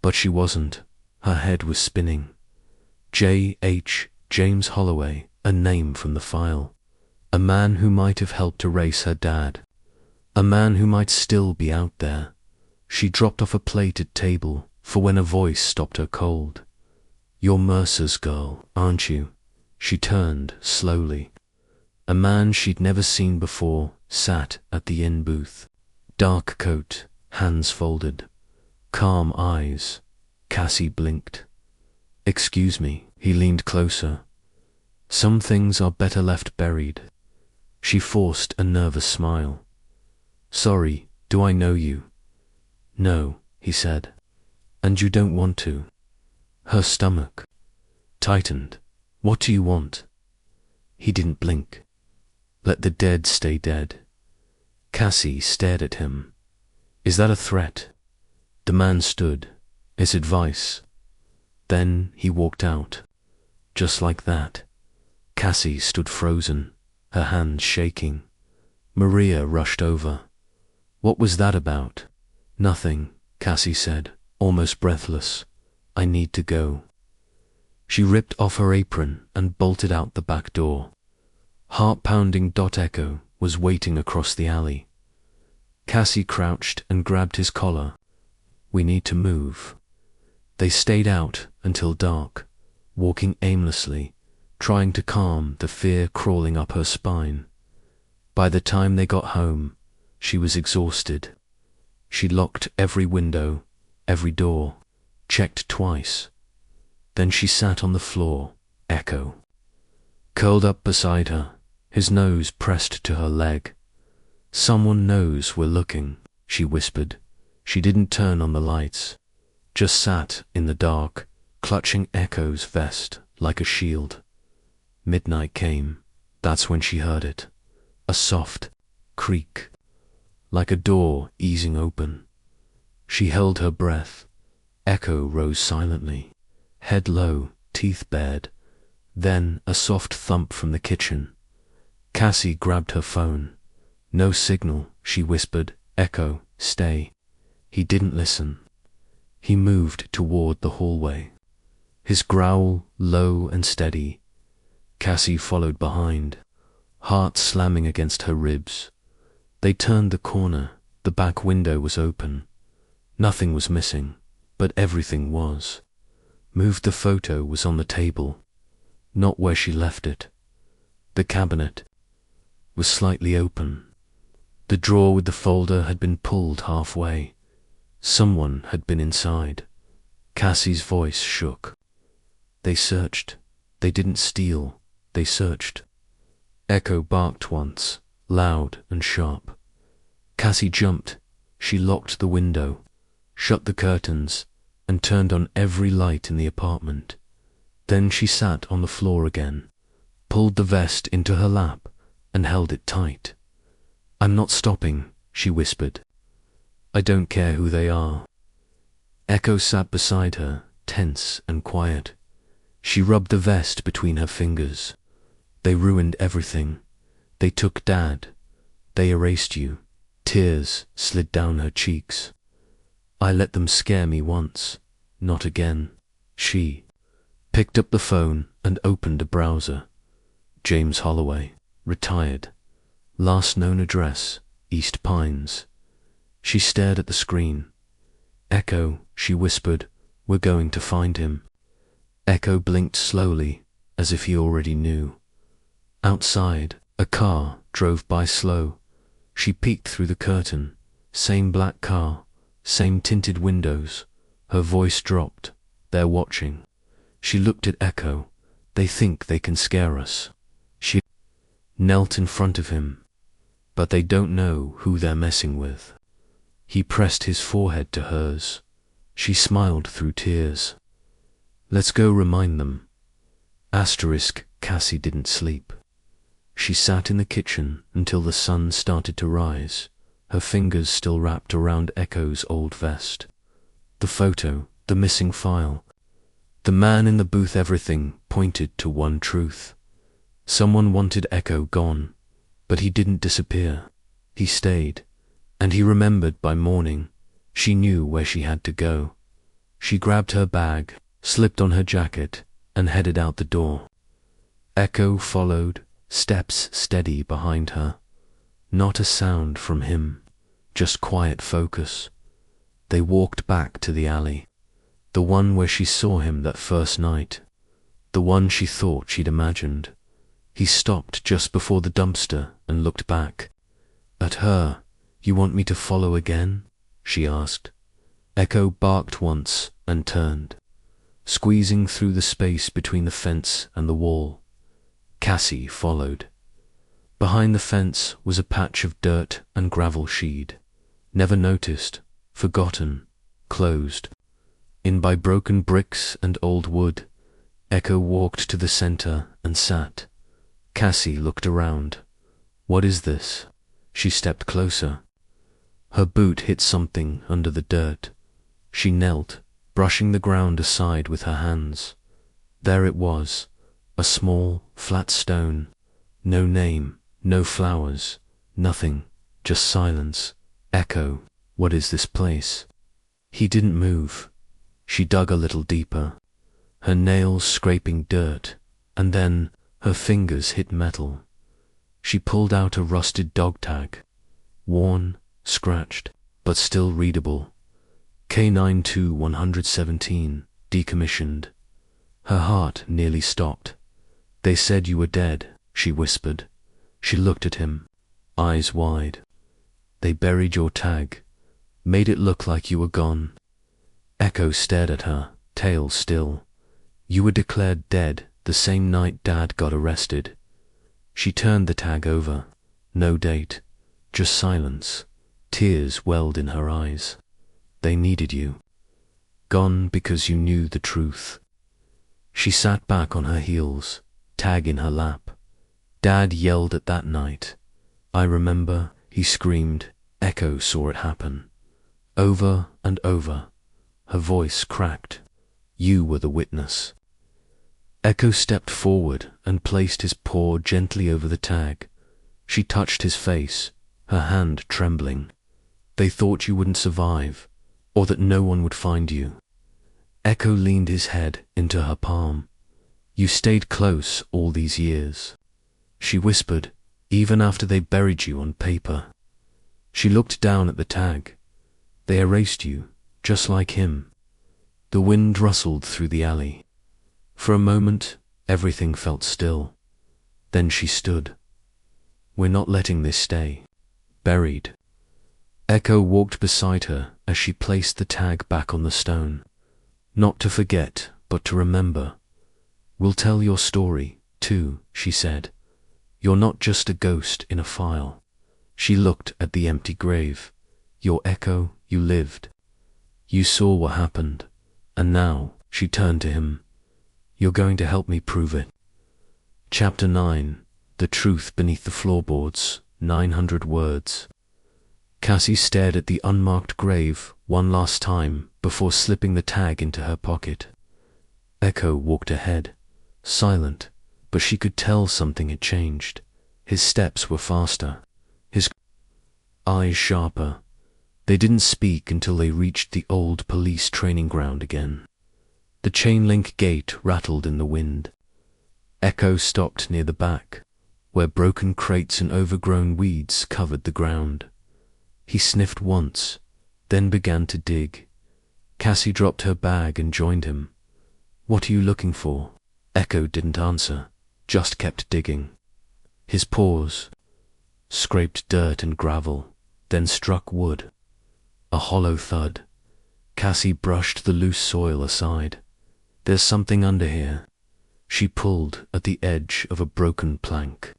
But she wasn't. Her head was spinning. J.H. James Holloway, a name from the file. A man who might have helped erase her dad. A man who might still be out there. She dropped off a plate at table, for when a voice stopped her cold. "You're Mercer's girl, aren't you?" She turned slowly. A man she'd never seen before sat at the inn booth. Dark coat, hands folded. Calm eyes. Cassie blinked. "Excuse me." He leaned closer. "Some things are better left buried." She forced a nervous smile. "Sorry, do I know you?" "No," he said. "And you don't want to?" Her stomach tightened. "What do you want?" He didn't blink. "Let the dead stay dead." Cassie stared at him. "Is that a threat?" The man stood. "It's advice." Then he walked out. Just like that. Cassie stood frozen, her hands shaking. Maria rushed over. "What was that about?" "Nothing," Cassie said, almost breathless. "I need to go." She ripped off her apron and bolted out the back door. Heart-pounding Echo was waiting across the alley. Cassie crouched and grabbed his collar. "We need to move." They stayed out until dark, walking aimlessly, trying to calm the fear crawling up her spine. By the time they got home, she was exhausted. She locked every window, every door, checked twice. Then she sat on the floor, Echo curled up beside her, his nose pressed to her leg. "Someone knows we're looking," she whispered. She didn't turn on the lights, just sat in the dark, clutching Echo's vest like a shield. Midnight came. That's when she heard it. A soft creak, like a door easing open. She held her breath. Echo rose silently, head low, teeth bared. Then a soft thump from the kitchen. Cassie grabbed her phone. "No signal," she whispered. "Echo, stay." He didn't listen. He moved toward the hallway, his growl low and steady. Cassie followed behind, heart slamming against her ribs. They turned the corner. The back window was open. Nothing was missing, but everything was. moved. The photo was on the table, not where she left it. The cabinet was slightly open. The drawer with the folder had been pulled halfway. Someone had been inside. Cassie's voice shook. They searched. They didn't steal. They searched. Echo barked once, loud and sharp. Cassie jumped. She locked the window, shut the curtains, and turned on every light in the apartment. Then she sat on the floor again, pulled the vest into her lap, and held it tight. "I'm not stopping," she whispered. "I don't care who they are." Echo sat beside her, tense and quiet. She rubbed the vest between her fingers. "They ruined everything. They took Dad. They erased you." Tears slid down her cheeks. "I let them scare me once. Not again." She picked up the phone and opened a browser. James Holloway, retired. Last known address, East Pines. She stared at the screen. "Echo," she whispered, "we're going to find him." Echo blinked slowly, as if he already knew. Outside, a car drove by slow. She peeked through the curtain. Same black car, same tinted windows. Her voice dropped. "They're watching." She looked at Echo. "They think they can scare us." She knelt in front of him. "But they don't know who they're messing with." He pressed his forehead to hers. She smiled through tears. "Let's go remind them." Cassie didn't sleep. She sat in the kitchen until the sun started to rise, her fingers still wrapped around Echo's old vest. The photo, the missing file, the man in the booth, everything pointed to one truth. Someone wanted Echo gone, but he didn't disappear. He stayed, and he remembered by morning. She knew where she had to go. She grabbed her bag, slipped on her jacket, and headed out the door. Echo followed, steps steady behind her. Not a sound from him, just quiet focus. They walked back to the alley, the one where she saw him that first night, the one she thought she'd imagined. He stopped just before the dumpster and looked back. At her. "You want me to follow again?" she asked. Echo barked once and turned, squeezing through the space between the fence and the wall. Cassie followed. Behind the fence was a patch of dirt and gravel she'd never noticed, forgotten, closed. In by broken bricks and old wood, Echo walked to the center and sat. Cassie looked around. "What is this?" She stepped closer. Her boot hit something under the dirt. She knelt, brushing the ground aside with her hands. There it was, a small, flat stone. No name, no flowers, nothing, just silence. "Echo, what is this place?" He didn't move. She dug a little deeper, her nails scraping dirt, and then her fingers hit metal. She pulled out a rusted dog tag, worn, scratched, but still readable. K92-117, decommissioned. Her heart nearly stopped. "They said you were dead," she whispered. She looked at him, eyes wide. "They buried your tag, made it look like you were gone." Echo stared at her, tail still. "You were declared dead the same night Dad got arrested." She turned the tag over. No date, just silence. Tears welled in her eyes. "They needed you. Gone because you knew the truth." She sat back on her heels, tag in her lap. "Dad yelled at that night. I remember," he screamed. Echo saw it happen. Over and over. Her voice cracked. "You were the witness." Echo stepped forward and placed his paw gently over the tag. She touched his face, her hand trembling. "They thought you wouldn't survive, or that no one would find you." Echo leaned his head into her palm. "You stayed close all these years," she whispered, "even after they buried you on paper." She looked down at the tag. "They erased you, just like him." The wind rustled through the alley. For a moment, everything felt still. Then she stood. We're not letting this stay. Buried. Echo walked beside her as she placed the tag back on the stone. Not to forget, but to remember. We'll tell your story, too, she said. You're not just a ghost in a file. She looked at the empty grave. Your Echo, you lived. You saw what happened. And now, she turned to him. You're going to help me prove it. Chapter 9. The Truth Beneath the Floorboards. 900 words. Cassie stared at the unmarked grave one last time before slipping the tag into her pocket. Echo walked ahead, silent, but she could tell something had changed. His steps were faster, his eyes sharper. They didn't speak until they reached the old police training ground again. The chain-link gate rattled in the wind. Echo stopped near the back, where broken crates and overgrown weeds covered the ground. He sniffed once, then began to dig. Cassie dropped her bag and joined him. What are you looking for? Echo didn't answer, just kept digging. His paws scraped dirt and gravel, then struck wood. A hollow thud. Cassie brushed the loose soil aside. There's something under here. She pulled at the edge of a broken plank.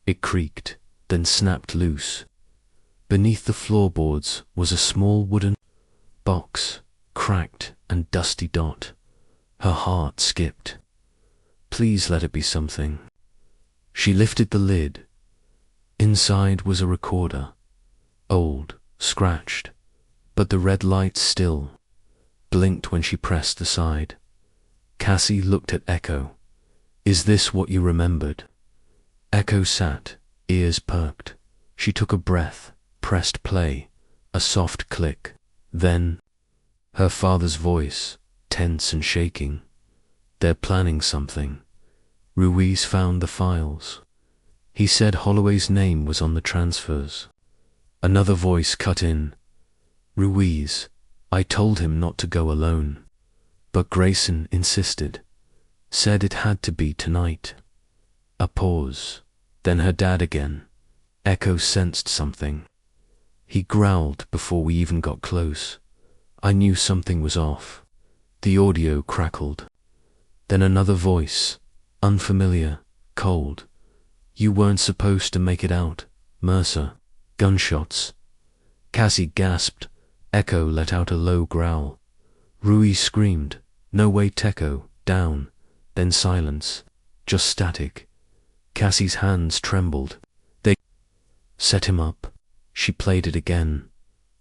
It creaked, then snapped loose. Beneath the floorboards was a small wooden box, cracked and dusty dot. Her heart skipped. Please let it be something. She lifted the lid. Inside was a recorder. Old, scratched, but the red light still blinked when she pressed the side. Cassie looked at Echo. Is this what you remembered? Echo sat, ears perked. She took a breath, pressed play, a soft click. Then, her father's voice, tense and shaking. They're planning something. Ruiz found the files. He said Holloway's name was on the transfers. Another voice cut in. Ruiz, I told him not to go alone. But Grayson insisted. Said it had to be tonight. A pause. Then her dad again. Echo sensed something. He growled before we even got close. I knew something was off. The audio crackled. Then another voice, unfamiliar, cold. You weren't supposed to make it out, Mercer. Gunshots. Cassie gasped. Echo let out a low growl. Ruiz screamed. No way, Techo. Down. Then silence. Just static. Cassie's hands trembled. They set him up. She played it again.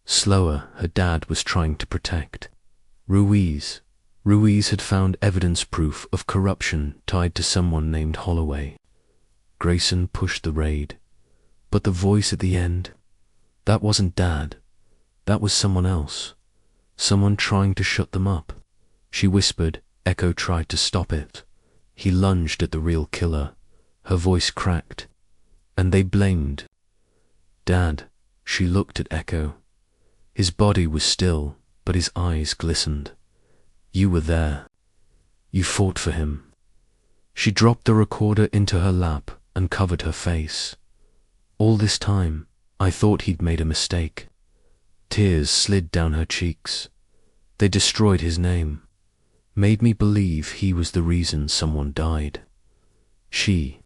Slower, her dad was trying to protect. Ruiz. Ruiz had found evidence proof of corruption tied to someone named Holloway. Grayson pushed the raid. But the voice at the end, that wasn't Dad. That was someone else. Someone trying to shut them up. She whispered. Echo tried to stop it. He lunged at the real killer. Her voice cracked. And they blamed Dad. She looked at Echo. His body was still, but his eyes glistened. You were there. You fought for him. She dropped the recorder into her lap and covered her face. All this time, I thought he'd made a mistake. Tears slid down her cheeks. They destroyed his name. Made me believe he was the reason someone died. She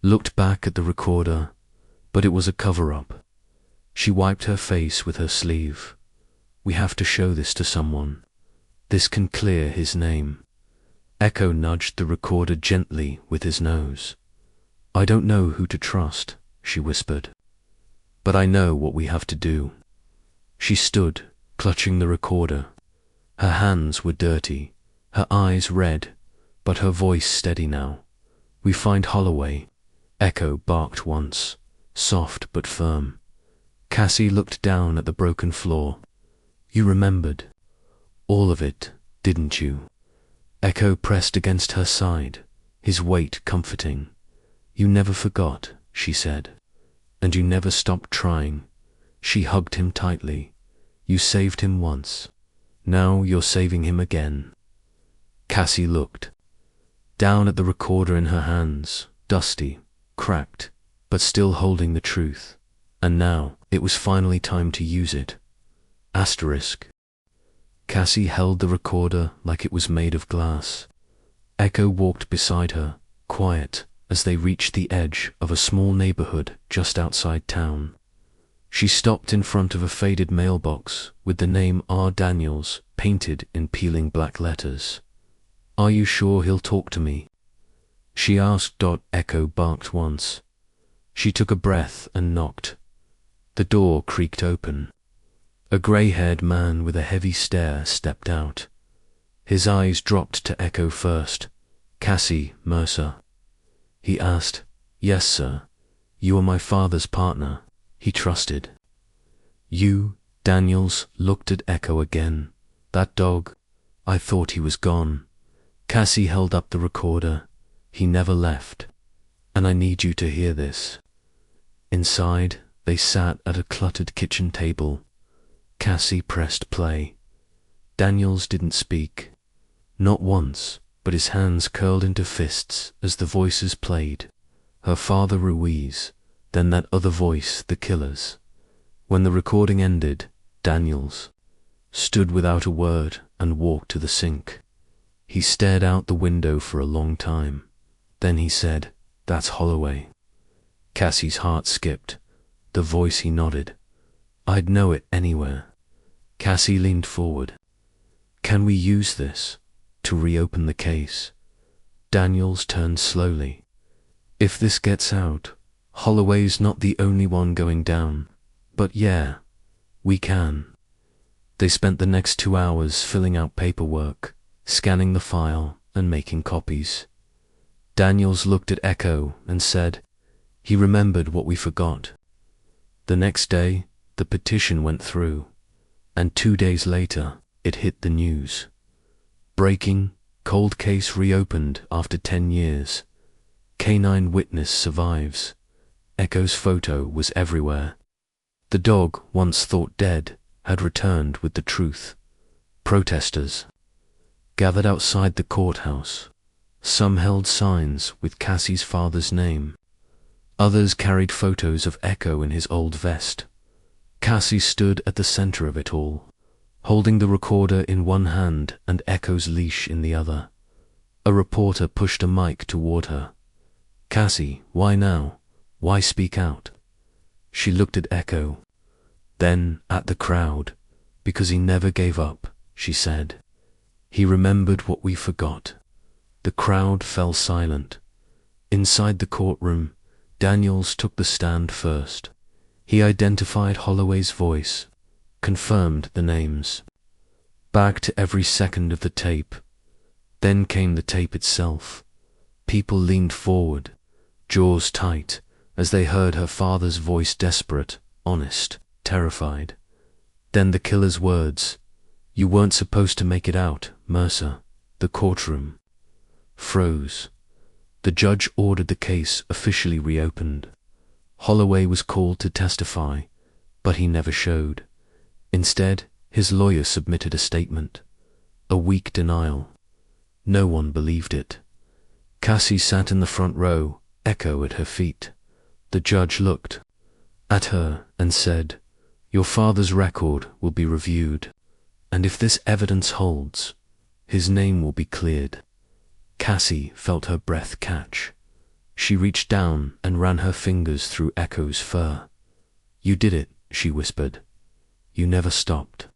looked back at the recorder, but it was a cover-up. She wiped her face with her sleeve. We have to show this to someone. This can clear his name. Echo nudged the recorder gently with his nose. I don't know who to trust, she whispered. But I know what we have to do. She stood, clutching the recorder. Her hands were dirty, her eyes red, but her voice steady now. We find Holloway. Echo barked once, soft but firm. Cassie looked down at the broken floor. You remembered. All of it, didn't you? Echo pressed against her side, his weight comforting. You never forgot, she said. And you never stopped trying. She hugged him tightly. You saved him once. Now you're saving him again. Cassie looked down at the recorder in her hands, dusty, cracked, but still holding the truth. And now, it was finally time to use it. Asterisk. Cassie held the recorder like it was made of glass. Echo walked beside her, quiet, as they reached the edge of a small neighborhood just outside town. She stopped in front of a faded mailbox with the name R. Daniels painted in peeling black letters. "Are you sure he'll talk to me?" she asked. Echo barked once. She took a breath and knocked. The door creaked open. A gray-haired man with a heavy stare stepped out. His eyes dropped to Echo first. "Cassie, Mercer?" he asked. "Yes, sir. You are my father's partner," he trusted. "You?" Daniels looked at Echo again. "That dog? I thought he was gone." Cassie held up the recorder. "He never left. And I need you to hear this." Inside, they sat at a cluttered kitchen table. Cassie pressed play. Daniels didn't speak. Not once, but his hands curled into fists as the voices played. Her father, Ruiz, then that other voice, the killer's. When the recording ended, Daniels stood without a word and walked to the sink. He stared out the window for a long time. Then he said, "That's Holloway." Cassie's heart skipped. The voice, he nodded. "I'd know it anywhere." Cassie leaned forward. "Can we use this to reopen the case?" Daniels turned slowly. "If this gets out, Holloway's not the only one going down. But yeah, we can." They spent the next 2 hours filling out paperwork, scanning the file, and making copies. Daniels looked at Echo and said, "He remembered what we forgot." The next day, the petition went through, and 2 days later, it hit the news. Breaking, cold case reopened after 10 years. Canine witness survives. Echo's photo was everywhere. The dog, once thought dead, had returned with the truth. Protesters gathered outside the courthouse. Some held signs with Cassie's father's name. Others carried photos of Echo in his old vest. Cassie stood at the center of it all, holding the recorder in one hand and Echo's leash in the other. A reporter pushed a mic toward her. "Cassie, why now? Why speak out?" She looked at Echo, then at the crowd. "Because he never gave up," she said. "He remembered what we forgot." The crowd fell silent. Inside the courtroom, Daniels took the stand first. He identified Holloway's voice, confirmed the names, backed every second of the tape. Then came the tape itself. People leaned forward, jaws tight, as they heard her father's voice, desperate, honest, terrified. Then the killer's words, "You weren't supposed to make it out, Mercer." The courtroom froze. The judge ordered the case officially reopened. Holloway was called to testify, but he never showed. Instead, his lawyer submitted a statement. A weak denial. No one believed it. Cassie sat in the front row, Echo at her feet. The judge looked at her and said, "Your father's record will be reviewed, and if this evidence holds, his name will be cleared." Cassie felt her breath catch. She reached down and ran her fingers through Echo's fur. "You did it," she whispered. "You never stopped."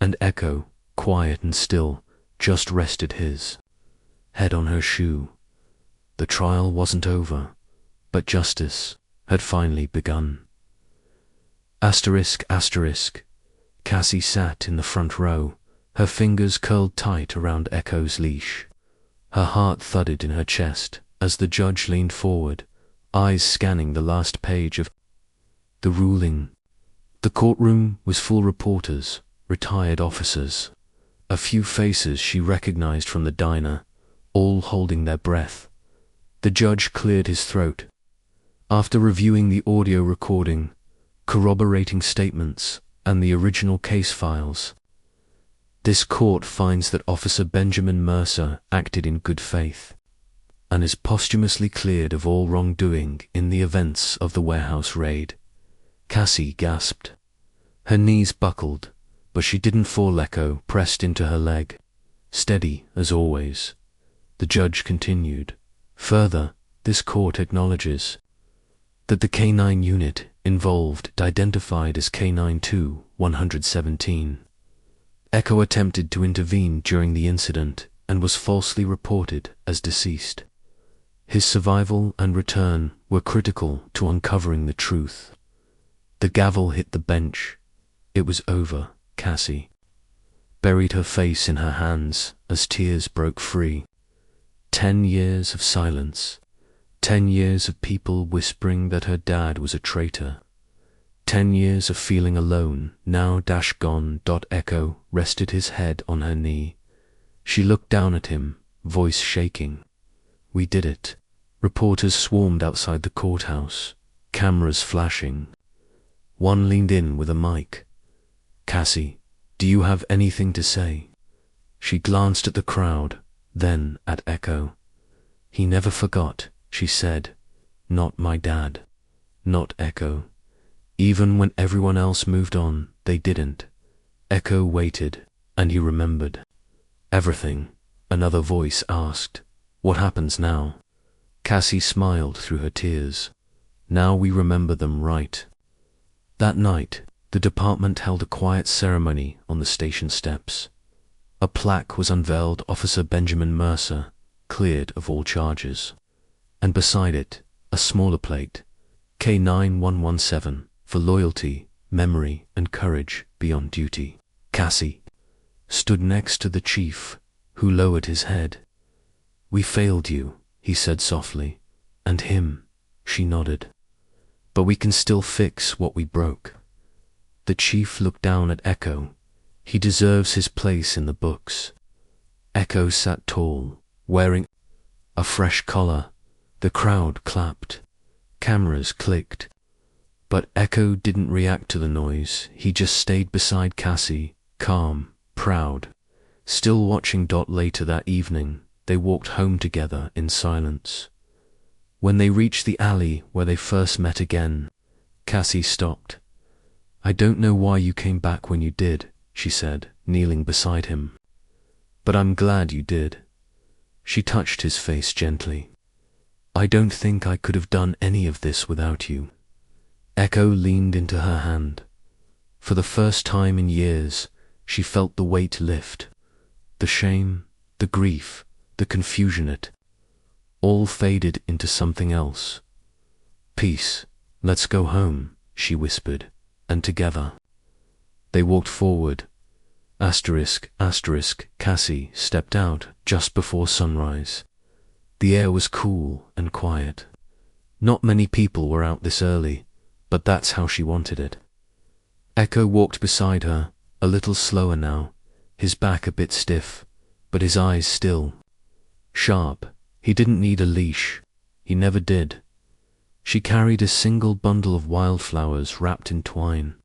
And Echo, quiet and still, just rested his head on her shoe. The trial wasn't over, but justice had finally begun. Asterisk, asterisk. Cassie sat in the front row, her fingers curled tight around Echo's leash. Her heart thudded in her chest as the judge leaned forward, eyes scanning the last page of the ruling. The courtroom was full reporters, retired officers, a few faces she recognized from the diner, all holding their breath. The judge cleared his throat. After reviewing the audio recording, corroborating statements, and the original case files, This court finds that Officer Benjamin Mercer acted in good faith and is posthumously cleared of all wrongdoing in the events of the warehouse raid. Cassie gasped. Her knees buckled, but she didn't fall. Echo pressed into her leg. Steady, as always. The judge continued. Further, this court acknowledges that the K9 unit involved identified as K92-117. Echo attempted to intervene during the incident and was falsely reported as deceased. His survival and return were critical to uncovering the truth. The gavel hit the bench. It was over. Cassie buried her face in her hands as tears broke free. 10 years of silence. 10 years of people whispering that her dad was a traitor. 10 years of feeling alone, now gone. Echo rested his head on her knee. She looked down at him, voice shaking. We did it. Reporters swarmed outside the courthouse, cameras flashing. One leaned in with a mic. Cassie, do you have anything to say? She glanced at the crowd, then at Echo. He never forgot, she said. Not my dad. Not Echo. Even when everyone else moved on, they didn't. Echo waited, and he remembered. Everything. Another voice asked. What happens now? Cassie smiled through her tears. Now we remember them right. That night, the department held a quiet ceremony on the station steps. A plaque was unveiled. Officer Benjamin Mercer, cleared of all charges. And beside it, a smaller plate, K9117, for loyalty, memory, and courage beyond duty. Cassie stood next to the chief, who lowered his head. We failed you, he said softly. And him, she nodded. But we can still fix what we broke. The chief looked down at Echo. He deserves his place in the books. Echo sat tall, wearing a fresh collar. The crowd clapped. Cameras clicked. But Echo didn't react to the noise. He just stayed beside Cassie, calm, proud, still watching. Later that evening, they walked home together in silence. When they reached the alley where they first met again, Cassie stopped. I don't know why you came back when you did, she said, kneeling beside him. But I'm glad you did. She touched his face gently. I don't think I could have done any of this without you. Echo leaned into her hand. For the first time in years, she felt the weight lift. The shame, the grief, the confusion, it all faded into something else. Peace, let's go home, she whispered, and together they walked forward. Cassie stepped out just before sunrise. The air was cool and quiet. Not many people were out this early, but that's how she wanted it. Echo walked beside her, a little slower now, his back a bit stiff, but his eyes still sharp. He didn't need a leash. He never did. She carried a single bundle of wildflowers wrapped in twine,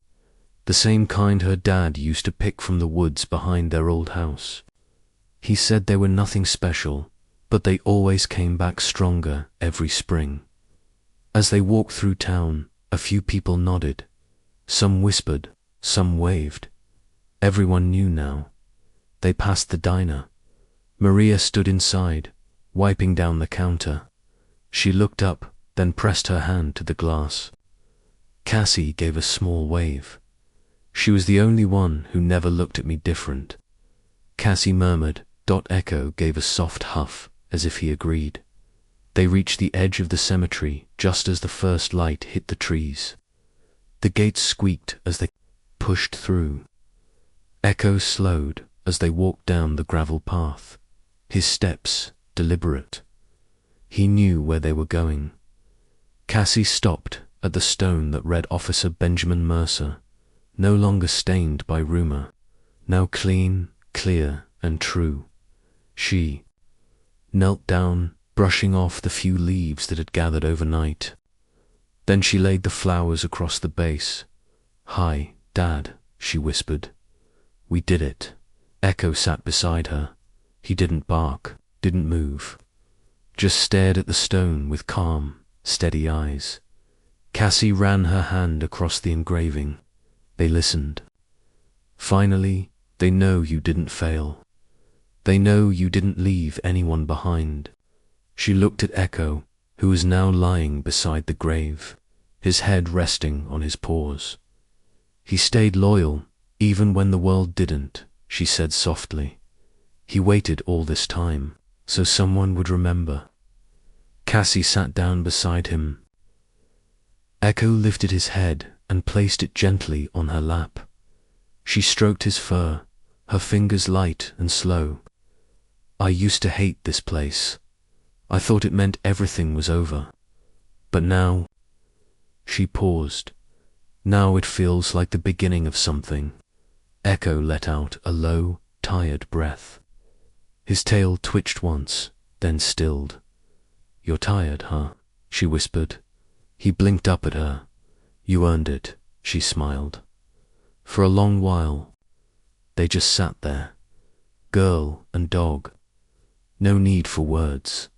the same kind her dad used to pick from the woods behind their old house. He said they were nothing special, but they always came back stronger every spring. As they walked through town, a few people nodded. Some whispered, some waved. Everyone knew now. They passed the diner. Maria stood inside, wiping down the counter. She looked up, then pressed her hand to the glass. Cassie gave a small wave. She was the only one who never looked at me different. Cassie murmured. Echo gave a soft huff, as if he agreed. They reached the edge of the cemetery just as the first light hit the trees. The gates squeaked as they pushed through. Echo slowed as they walked down the gravel path, his steps deliberate. He knew where they were going. Cassie stopped at the stone that read Officer Benjamin Mercer, no longer stained by rumor, now clean, clear, and true. She knelt down, brushing off the few leaves that had gathered overnight. Then she laid the flowers across the base. Hi, Dad, she whispered. We did it. Echo sat beside her. He didn't bark, didn't move, just stared at the stone with calm, steady eyes. Cassie ran her hand across the engraving. They listened. Finally, they know you didn't fail. They know you didn't leave anyone behind. She looked at Echo, who was now lying beside the grave, his head resting on his paws. He stayed loyal, even when the world didn't, she said softly. He waited all this time, so someone would remember. Cassie sat down beside him. Echo lifted his head and placed it gently on her lap. She stroked his fur, her fingers light and slow. I used to hate this place. I thought it meant everything was over. But now, she paused. Now it feels like the beginning of something. Echo let out a low, tired breath. His tail twitched once, then stilled. You're tired, huh? She whispered. He blinked up at her. You earned it, she smiled. For a long while, they just sat there, girl and dog. No need for words.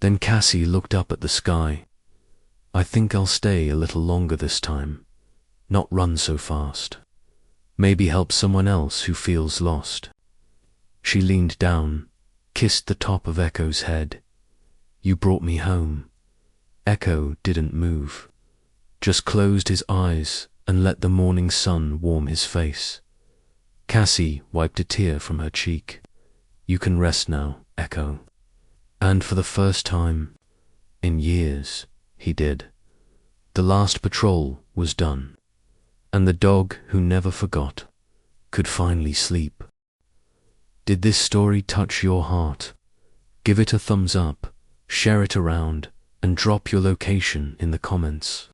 Then Cassie looked up at the sky. I think I'll stay a little longer this time, not run so fast. Maybe help someone else who feels lost. She leaned down, kissed the top of Echo's head. You brought me home. Echo didn't move, just closed his eyes and let the morning sun warm his face. Cassie wiped a tear from her cheek. You can rest now, Echo. And for the first time in years, he did. The last patrol was done, and the dog who never forgot could finally sleep. Did this story touch your heart? Give it a thumbs up, share it around, and drop your location in the comments.